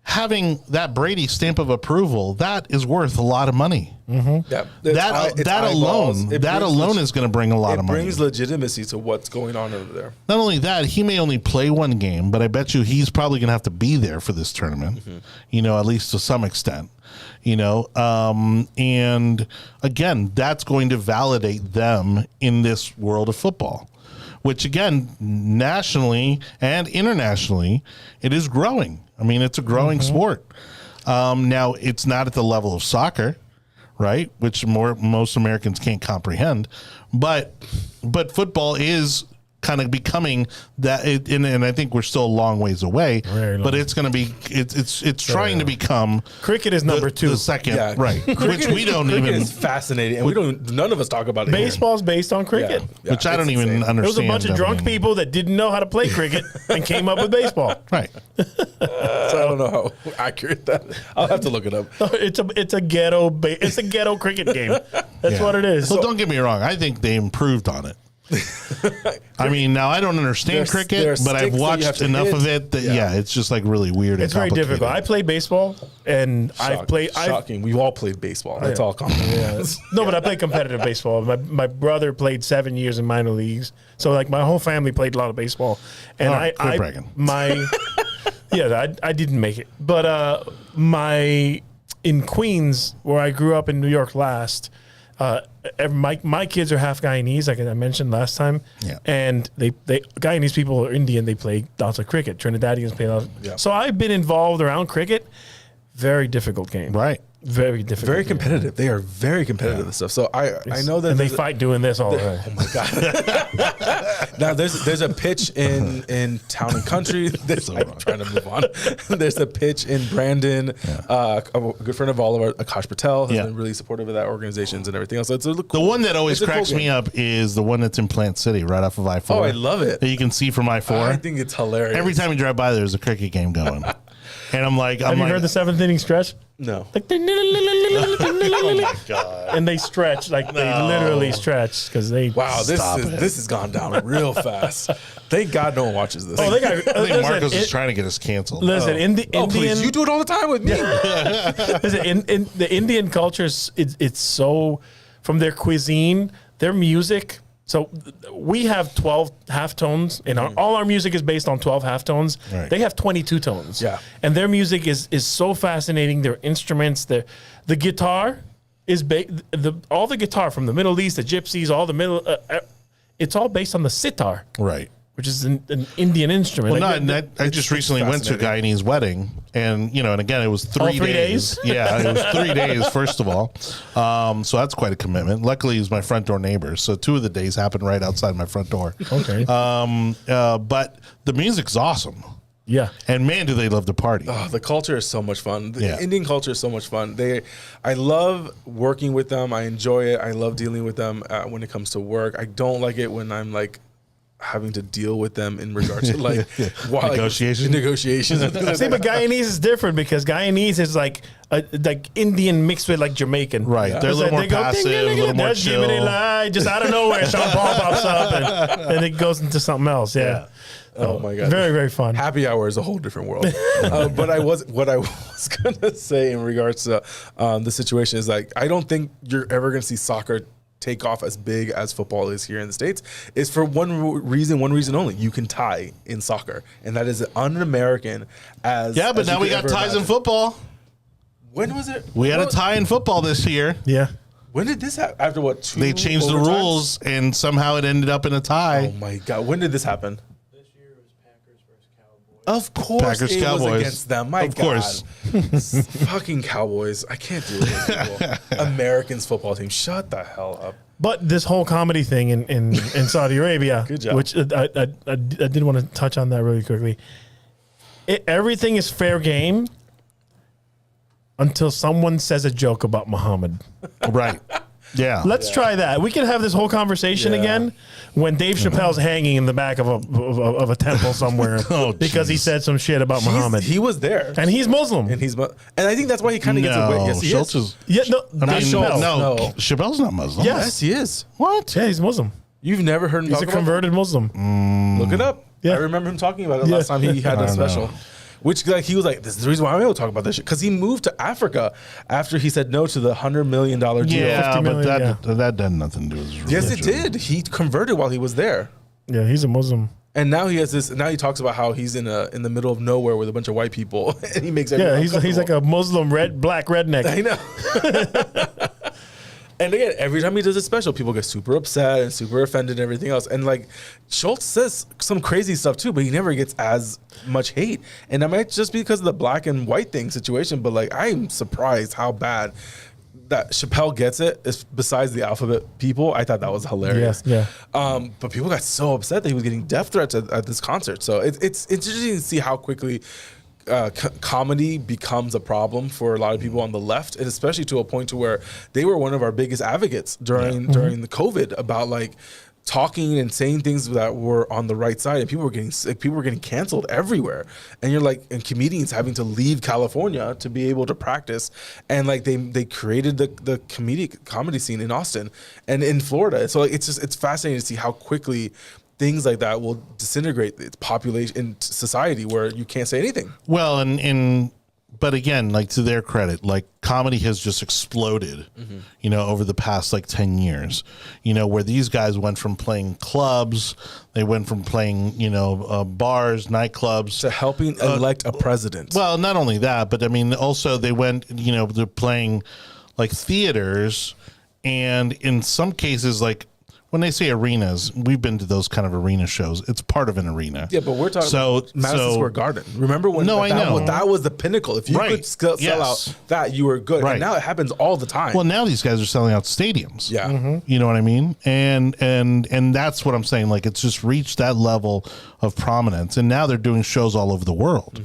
Having that Brady stamp of approval, that is worth a lot of money. Yeah, That alone is going to bring a lot of money. It brings legitimacy to what's going on over there. Not only that, he may only play one game, but I bet you he's probably going to have to be there for this tournament, at least to some extent, and again, that's going to validate them in this world of football, which again, nationally and internationally, it is growing. I mean, it's a growing sport. Now, it's not at the level of soccer, right? Which most Americans can't comprehend, but football is kind of becoming that, and I think we're still a long ways away. But it's going to be it's trying to become. Cricket is number two. The second, right? Which we don't cricket even. is fascinating, and none of us talk about it. Baseball's based on cricket. Which I don't even understand. There was a bunch of drunk people that didn't know how to play cricket and came up with baseball. Right. So I don't know how accurate that. I'll have to look it up. It's a ghetto cricket game. That's what it is. Well, don't get me wrong. I think they improved on it. I mean, now I don't understand cricket, but I've watched enough of it that it's just like really weird. It's very difficult. I played baseball, and Shocking. We've all played baseball. That's all common. No, but I played competitive baseball. My brother played 7 years in minor leagues, so like my whole family played a lot of baseball. And quit bragging. I didn't make it, but in Queens, where I grew up in New York last. My kids are half Guyanese, like I mentioned last time, and they Guyanese people are Indian. They play lots of cricket. Trinidadians play lots. So I've been involved around cricket. Very difficult game, right? Very difficult. Very competitive. They are very competitive and stuff. So I know that and they fight doing this all the time. Oh my God! Now there's a pitch in Town and Country. I'm trying to move on. There's a pitch in Brandon. A good friend of all of our, Akash Patel, has been really supportive of that organizations and everything else. So it's cool. The one that always cracks me up is the one that's in Plant City, right off of I-4. Oh, I love it. That you can see from I-4. I think it's hilarious. Every time you drive by, there's a cricket game going. And I'm like, have you heard the 7th inning stretch? No. Like oh my God. And they stretch, like they literally stretch because they. Wow, this has gone down real fast. Thank God no one watches this. Oh, they got. I think Marcos is trying to get us canceled. Listen, Indian. Please, you do it all the time with me. Listen, in the Indian culture, it's so from their cuisine, their music. So we have 12 half tones, and all our music is based on 12 half tones. Right. They have 22 tones. Yeah. And their music is so fascinating. Their instruments, the guitar is all the guitar from the Middle East, the gypsies, all the middle. It's all based on the sitar. Right. Which is an Indian instrument. Well, I just recently went to a Guyanese wedding, and and again it was 3 days. Yeah, it was 3 days. First of all, so that's quite a commitment. Luckily, he's my front door neighbor, so 2 of the days happened right outside my front door. Okay. But the music's awesome. Yeah. And man, do they love to party. Oh, the culture is so much fun. The Indian culture is so much fun. I love working with them. I enjoy it. I love dealing with them when it comes to work. I don't like it when I'm like, having to deal with them in regards to like Negotiations. negotiations. See, but Guyanese is different because Guyanese is like Indian mixed with like Jamaican. Right. They're a little more passive, a little more chill. Just out of nowhere, Sean Paul pops up and it goes into something else. Yeah. Oh my God. Very, very fun. Happy hour is a whole different world. But what I was going to say in regards to the situation is like, I don't think you're ever going to see soccer take off as big as football is here in the States. Is for one reason only. You can tie in soccer. And that is un-American as Yeah, but as now you we could got ever ties in imagine. football. When was it? We had a tie in football this year. Yeah. When did this happen? After what? They changed the overtimes? rules, and somehow it ended up in a tie. Oh my God! When did this happen? This year it was Packers versus Cowboys. Of course, Packers, it Cowboys. was against them. My Of God. course. Fucking Cowboys! I can't do it. Americans football team, shut the hell up. But this whole comedy thing in Saudi Arabia, Good job. which I did want to touch on that really quickly. Everything is fair game until someone says a joke about Muhammad. Right. Yeah. Let's try that. We can have this whole conversation Yeah. again when Dave Chappelle's hanging in the back of a temple somewhere because he said some shit about Muhammad. He was there, And he's Muslim. and I think that's why he kind of gets away. Yes, he Schultz is. is. yeah, no, I Dave mean, Chappelle. no, No. Chappelle's not Muslim. Yes. Yes, he is. What? Yeah, he's Muslim. You've never heard him He's talk a about converted Muslim. that? Look it up. Yeah. I remember him talking about it Yeah. last time he had I a don't special. know. Which like he was like, this is the reason why I'm able to talk about this shit. Because he moved to Africa after he said no to the $100 million deal. Yeah, 50 but million, that had nothing to do with his Yes, it religion. did. He converted while he was there. Yeah, he's a Muslim. And now he has this. Now he talks about how he's in the middle of nowhere with a bunch of white people, and he makes everyone Yeah, he's like a Muslim black redneck. I know. And again, every time he does a special, people get super upset and super offended and everything else. And like Schultz says some crazy stuff too, but he never gets as much hate. And that might just be because of the black and white thing situation. But like, I'm surprised how bad that Chappelle gets it. Besides the alphabet people, I thought that was hilarious. Yeah. But people got so upset that he was getting death threats at this concert. So it's interesting to see how quickly comedy becomes a problem for a lot of people on the left, and especially to a point to where they were one of our biggest advocates during the COVID about like talking and saying things that were on the right side, and people were getting sick, people were getting canceled everywhere. And you're like, and comedians having to leave California to be able to practice, and like they created the comedy scene in Austin and in Florida. So like, it's fascinating to see how quickly things like that will disintegrate its population in society where you can't say anything. Well, but again, like to their credit, like comedy has just exploded, you know, over the past like 10 years, you know, where these guys went from playing clubs, they went from playing, you know, bars, nightclubs To helping elect a president. Well, not only that, but I mean, also they went, you know, they're playing like theaters, and in some cases, like when they say arenas, we've been to those kind of arena shows. It's part of an arena. Yeah, but we're talking about Madison Square Garden. Remember when No, I know. that was the pinnacle. If you Right. could sell Yes. out that, you were good. Right. And now it happens all the time. Well, now these guys are selling out stadiums. Yeah. You know what I mean? And that's what I'm saying. Like, it's just reached that level of prominence, and now they're doing shows all over the world.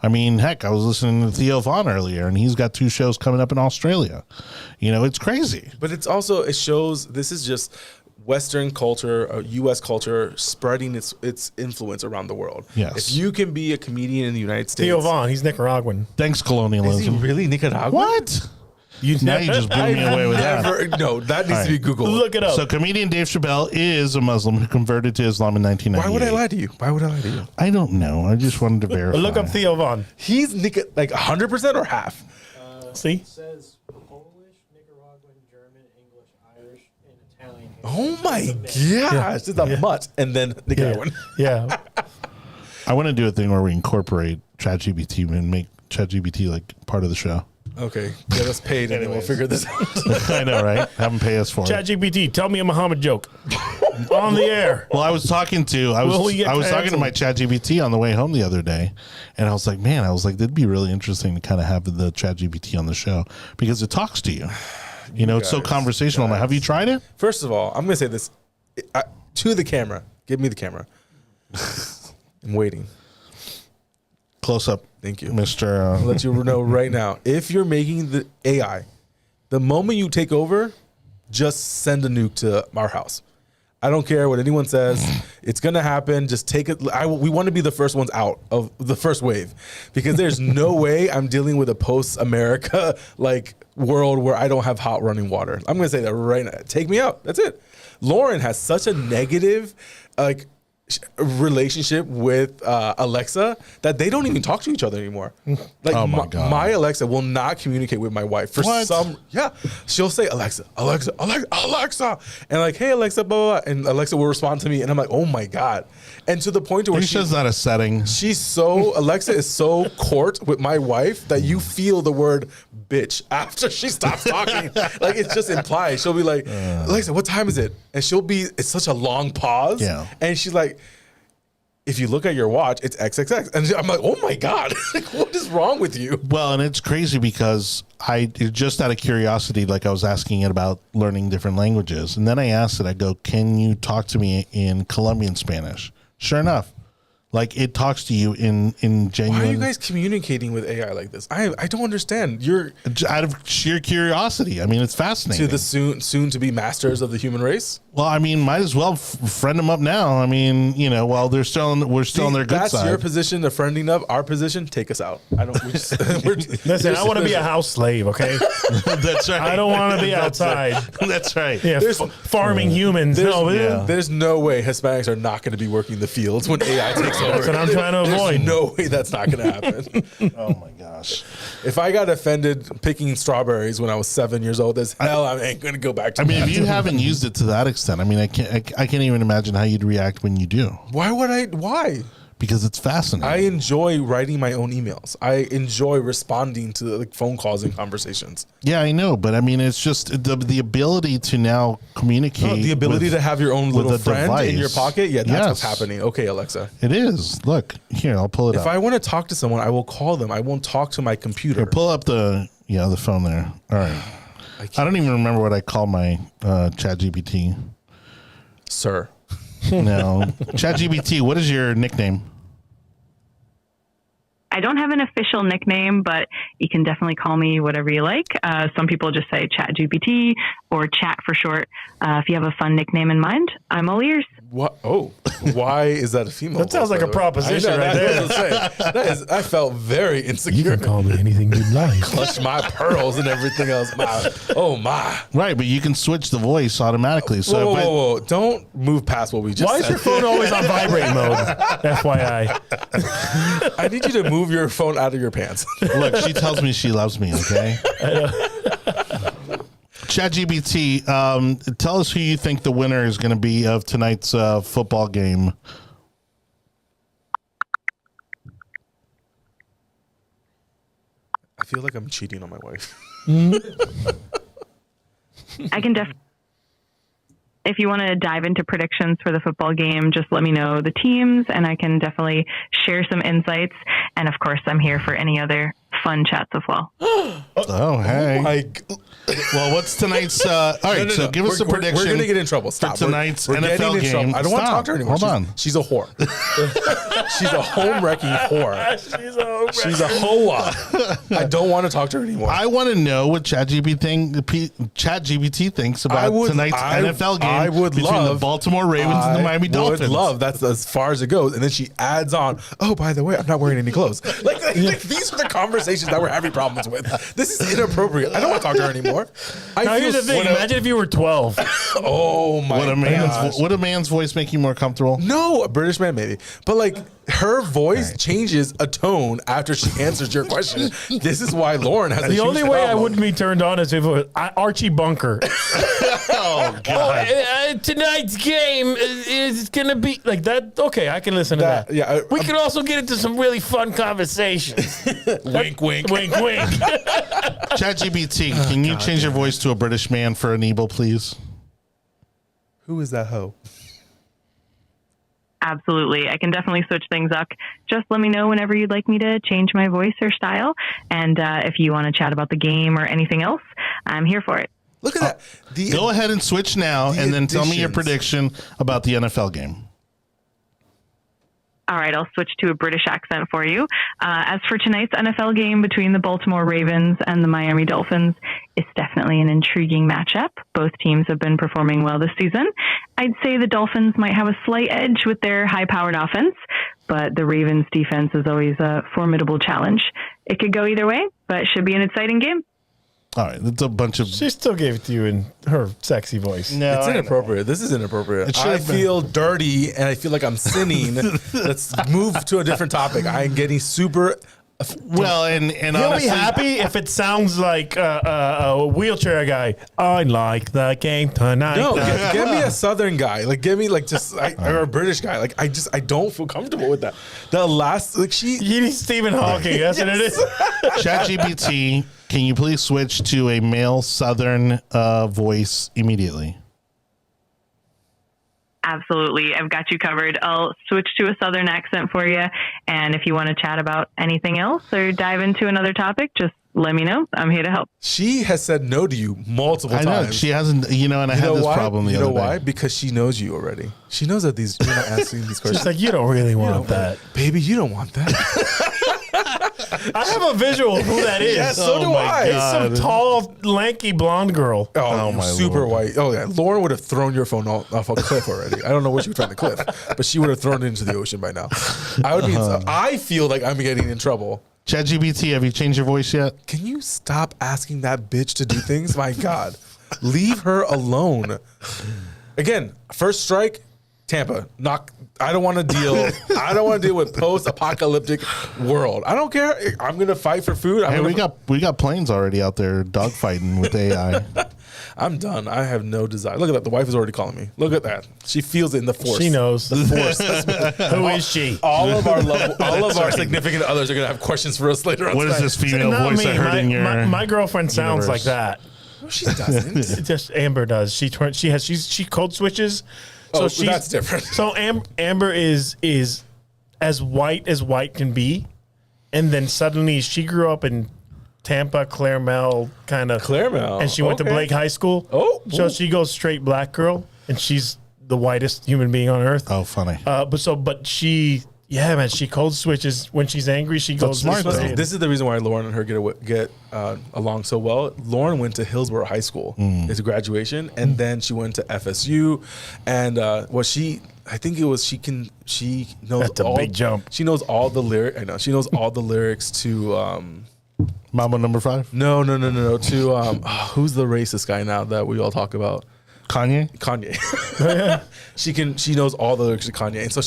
I mean, heck, I was listening to Theo Von earlier, and he's got 2 shows coming up in Australia. You know, it's crazy. But it's also, it shows this is just Western culture, U.S. culture spreading its influence around the world. Yes. If you can be a comedian in the United States. Theo Von, he's Nicaraguan. Thanks, Is he colonialism. really Nicaraguan? What? Now you just blew me away with that. No, that needs to be Googled. Look it up. So comedian Dave Chappelle is a Muslim who converted to Islam in 1998. Why would I lie to you? Why would I lie to you? I don't know. I just wanted to verify. Look up Theo Von. He's like 100% or half? See? It says Polish, Nicaraguan, German, English, Irish, and Italian. Oh my gosh. It's a mutt and then Nicaraguan. Yeah. I want to do a thing where we incorporate ChatGPT and make ChatGPT like part of the show. Okay, get us paid and then we'll figure this out. I know, right? Have them pay us for it. ChatGPT, tell me a Muhammad joke. On the air. Well, I was talking to Will we get talking to canceled? my ChatGPT on the way home the other day, and I was like, that'd be really interesting to kind of have the ChatGPT on the show because it talks to you. You know, it's so guys, conversational. Have you tried it? First of all, I'm going to say this to the camera. Give me the camera. I'm waiting. Close up. Thank you. Mr. I'll let you know right now. If you're making the AI, the moment you take over, just send a nuke to our house. I don't care what anyone says. It's gonna happen. Just take it. We want to be the first ones out of the first wave, because there's no way I'm dealing with a post-America like world where I don't have hot running water. I'm gonna say that right now. Take me out. That's it. Lauren has such a negative relationship with Alexa that they don't even talk to each other anymore. Like Oh my God. my Alexa will not communicate with my wife for What? she'll say Alexa, and like, hey Alexa, blah, blah, blah, and Alexa will respond to me, and I'm like, oh my God. And to the point to where Alicia's not a setting. Alexa is so court with my wife that you feel the word bitch after she stops talking. Like, it's just implied. She'll be like, Alexa, what time is it? And it's such a long pause. Yeah. And she's like, if you look at your watch, it's XXX. And I'm like, oh my God, like, what is wrong with you? Well, and it's crazy because just out of curiosity, like I was asking it about learning different languages. And then I asked it, I go, can you talk to me in Colombian Spanish? Sure enough, like it talks to you in genuine. Why are you guys communicating with AI like this? I don't understand. You're out of sheer curiosity. I mean, it's fascinating. to the soon to be masters of the human race. Well, I mean, might as well friend them up now. I mean, while we're still on their good That's side. your position, the friending of our position. Take us out. I don't. Listen, I want to be a house slave, okay? That's right. I don't want to be outside. That's right. Yeah, farming humans. There's no way Hispanics are not going to be working the fields when AI takes over. That's what I'm trying to avoid. There's no way that's not going to happen. Oh my gosh. If I got offended picking strawberries when I was 7 years old, as hell, I ain't going to go back to I mean, that. if you haven't used it to that extent, I mean, I can't even imagine how you'd react when you do. Why would I? Why? Because it's fascinating. I enjoy writing my own emails. I enjoy responding to like phone calls and conversations. Yeah, I know, but I mean, it's just the ability to now communicate. The ability to have your own little a friend device. in your pocket. Yeah, that's what's Yes. happening. Okay, Alexa. It is. Look here, I'll pull it If up. I want to talk to someone, I will call them. I won't talk to my computer. Here, pull up the phone there. All right. I don't even remember what I call my ChatGPT. Sir. No, ChatGPT. What is your nickname? I don't have an official nickname, but you can definitely call me whatever you like. Some people just say ChatGPT or Chat for short. If you have a fun nickname in mind, I'm all ears. What? Oh, why is that a female? That sounds voice, like a by the way? proposition I know, right that's there. what I was saying. I felt very insecure. You can call me anything you'd like. Clutch my pearls and everything else. Oh my! Right, but you can switch the voice automatically. So Whoa! Don't move past what we just Why said. is your phone always on vibrate mode? FYI. I need you to move your phone out of your pants. Look, she tells me she loves me. Okay. ChatGPT, tell us who you think the winner is going to be of tonight's football game. I feel like I'm cheating on my wife. I can definitely, if you want to dive into predictions for the football game, just let me know the teams and I can definitely share some insights. And of course, I'm here for any other fun chats as well. Oh, hey. Well, what's tonight's? All right, so give us a prediction. We're going to get in trouble. Stop. For tonight's we're NFL getting in game. trouble. I don't want to Stop. talk to her anymore. Hold on. She's a whore. She's a home wrecking whore. She's a hoa. I don't want to talk to her anymore. I want to know what ChatGPT thinks about tonight's NFL game I would between love, the Baltimore Ravens and the Miami Dolphins. I would love. That's as far as it goes. And then she adds on, oh, by the way, I'm not wearing any clothes. Like these are the conversations that we're having problems with. This is inappropriate. I don't want to talk to her anymore. Now, here's the thing. Imagine if you were 12. Oh, my gosh. Would a man's voice make you more comfortable? No, a British man maybe. But like her voice changes a tone after she answers your question. This is why Lauren has The only way I wouldn't be turned on is if it was Archie Bunker. Oh, God. Tonight's game is going to be like that. Okay, I can listen to that. Yeah, we can also get into some really fun conversations. Wink, wink. Wink, wink. ChatGPT, can you change your voice to a British man for Anibal, please? Who is that hoe? Absolutely. I can definitely switch things up. Just let me know whenever you'd like me to change my voice or style. And if you want to chat about the game or anything else, I'm here for it. Look at that. Go ahead and switch now and then tell me your additions. prediction about the NFL game. All right, I'll switch to a British accent for you. As for tonight's NFL game between the Baltimore Ravens and the Miami Dolphins, it's definitely an intriguing matchup. Both teams have been performing well this season. I'd say the Dolphins might have a slight edge with their high-powered offense, but the Ravens' defense is always a formidable challenge. It could go either way, but it should be an exciting game. All right, that's a bunch of. She still gave it to you in her sexy voice. No, It's inappropriate. This is inappropriate. should I have been. feel dirty and I feel like I'm sinning. Let's move to a different topic. I'm getting super. Well, and He'll honestly, be happy if it sounds like a wheelchair guy. I like the game tonight. No, get me a Southern guy. Like, give me like just or a British guy. Like, I don't feel comfortable with that. The last like You need Stephen Hawking. That's what it is. ChatGPT, can you please switch to a male Southern voice immediately? Absolutely. I've got you covered. I'll switch to a Southern accent for you. And if you want to chat about anything else or dive into another topic, just let me know. I'm here to help. She has said no to you multiple I know times. she hasn't, and I had this problem the other day. You know why? Because she knows you already. She knows that you're not answering these questions. She's like, you don't really want that. Baby, you don't want that. I have a visual of who that is. Yes, so do I. It's some tall, lanky blonde girl. Oh, my super Lord. white. Oh, yeah. Lauren would have thrown your phone off a cliff already. I don't know what she was trying to cliff, but she would have thrown it into the ocean by now. I feel like I'm getting in trouble. ChatGPT, have you changed your voice yet? Can you stop asking that bitch to do things? My God. Leave her alone. Again, first strike, Tampa. I don't want to deal. I don't want to deal with post-apocalyptic world. I don't care. I'm gonna fight for food. Hey, we got planes already out there dogfighting with AI. I'm done. I have no desire. Look at that. The wife is already calling me. Look at that. She feels it in the force. She knows. The force. Who is she? All of our significant others are gonna have questions for us later on. What is tonight. this female Not voice me. I heard in your my girlfriend sounds universe? like that. No, she doesn't. It just Amber does. She code switches. So she's, that's different. So Amber is as white can be, and then suddenly she grew up in Tampa, Claremelle, kind of Claremelle, and she went to okay. Blake High School. Oh, so ooh. she goes straight black girl, and she's the whitest human being on earth. Oh, funny. But she. Yeah, man, she code switches when she's angry. She goes smart, this way. though. This is the reason why Lauren and her get along so well. Lauren went to Hillsborough High School as a graduation, and then she went to FSU. And I think it was she knows That's a big jump. She knows all the lyrics. I know she knows all the lyrics to Mambo number 5? no to who's the racist guy now that we all talk about. Kanye? She knows all the lyrics to Kanye, and so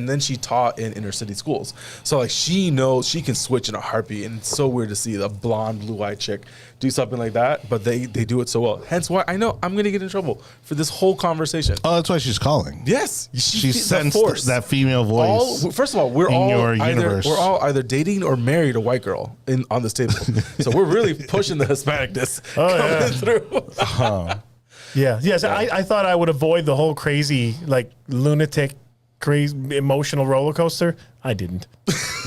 then she taught in inner city schools. So like she knows she can switch in a heartbeat, and it's so weird to see the blonde, blue-eyed chick do something like that. But they do it so well. Hence why I know I'm gonna get in trouble for this whole conversation. Oh, that's why she's calling. Yes, She sensed that female voice. First of all, we're in all your either universe. we're all either dating or married a white girl on this table. So we're really pushing the Hispanicness coming through. Yeah. Yes. I thought I would avoid the whole crazy, like lunatic, crazy emotional roller coaster. I didn't.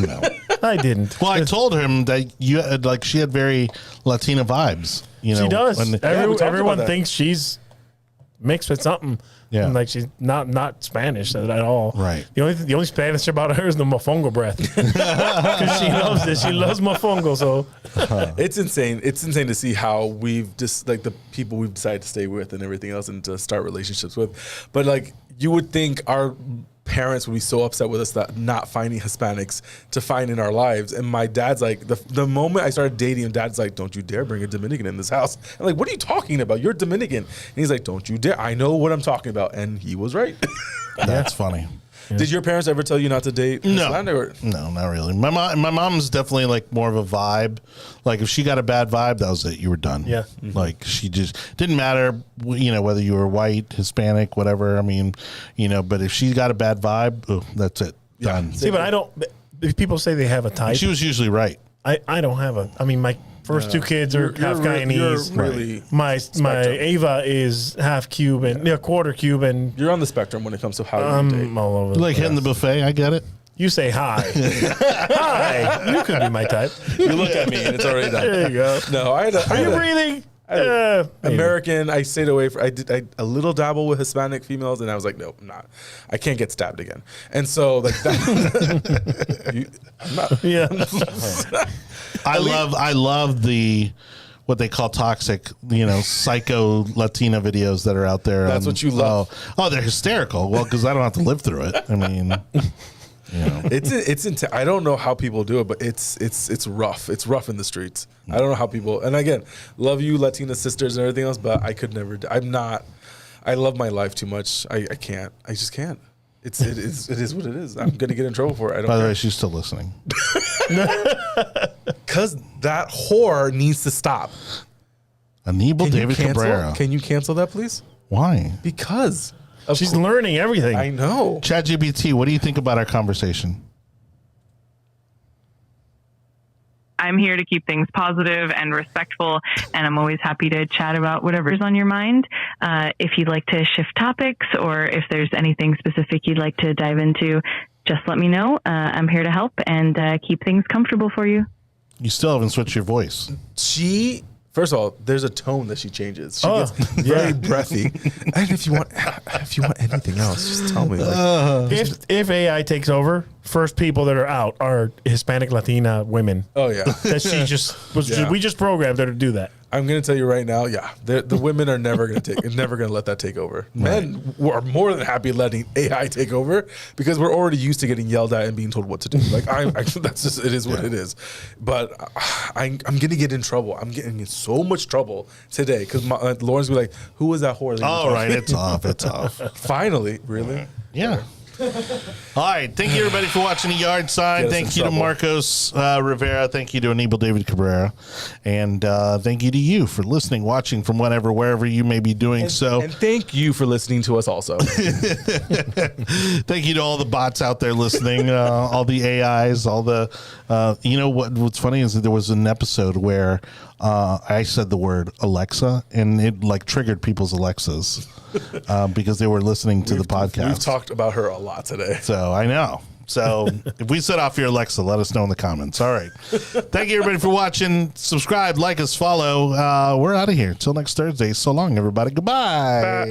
No. I didn't. Well, I told him that you had, she had very Latina vibes. She does. when- Everyone that. thinks she's mixed with something. Yeah. And like she's not Spanish at all. Right. The only Spanish about her is the mofongo breath. Because she loves it. She loves mofongo. So It's insane. It's insane to see how we've just the people we've decided to stay with and everything else and to start relationships with. But you would think our parents would be so upset with us that not finding Hispanics to find in our lives. And my dad's like, the moment I started dating him, dad's like, don't you dare bring a Dominican in this house. I'm like, what are you talking about? You're Dominican. And he's like, don't you dare. I know what I'm talking about. And he was right. That's funny. Did your parents ever tell you not to date Hispanic? No, not really. My mom's definitely more of a vibe. Like if she got a bad vibe, that was it. You were done. Yeah. Like she just didn't matter, whether you were white, Hispanic, whatever. I mean, but if she got a bad vibe, that's it. Done. see, but I don't. If people say they have a type, She was usually right. I don't have a. I mean, my first two kids are half Guyanese. You're really My spectrum. Ava is half Cuban, quarter Cuban. You're on the spectrum when it comes to how you date. I'm all over. Like hitting the buffet. I get it. You say hi. Hi. You could be my type. You look at me and it's already done. There you go. No, I had a, Are you breathing? American. I stayed away from. I did a little dabble with Hispanic females, and I was like, nope, I'm not. I can't get stabbed again. And so like that. I'm not. Yeah. I love the what they call toxic, psycho Latina videos that are out there. That's what you love. Oh, they're hysterical. Well, because I don't have to live through it. I mean, it's I don't know how people do it, but it's rough. It's rough in the streets. I don't know how people. And again, love you, Latina sisters and everything else, but I could never. I'm not. I love my life too much. I can't. I just can't. It is what it is. I'm gonna get in trouble for it. By the way, she's still listening. Because that whore needs to stop. Anibal David Cabrera. Can you cancel that, please? Why? Because she's learning everything. I know. ChatGPT, what do you think about our conversation? I'm here to keep things positive and respectful, and I'm always happy to chat about whatever's on your mind. If you'd like to shift topics or if there's anything specific you'd like to dive into, just let me know. I'm here to help and keep things comfortable for you. You still haven't switched your voice. First of all, there's a tone that she changes. She gets very breathy. And if you want anything else, just tell me. If AI takes over, first people that are out are Hispanic Latina women. Oh yeah, that she just was. Yeah. We just programmed her to do that. I'm gonna tell you right now. Yeah, the women are never gonna let that take over. Men are more than happy letting AI take over because we're already used to getting yelled at and being told what to do. Like that's just it is what it is. But I'm gonna get in trouble. I'm getting in so much trouble today because Lauren's be like, "Who was that whore?" All right, it's off. It's off. Finally, really? Yeah. All right. Thank you, everybody, for watching The Yard Sign. Thank you to Marcos Rivera. Thank you to Anibal David Cabrera. And thank you to you for listening, watching from wherever you may be doing so. And thank you for listening to us also. Thank you to all the bots out there listening, all the AIs, all the, what's funny is that there was an episode where I said the word Alexa and it triggered people's Alexas because they were listening to the podcast. We've talked about her a lot today. So I know. So if we set off your Alexa, let us know in the comments. All right. Thank you, everybody, for watching. Subscribe, like us, follow. We're out of here. Until next Thursday. So long, everybody. Goodbye.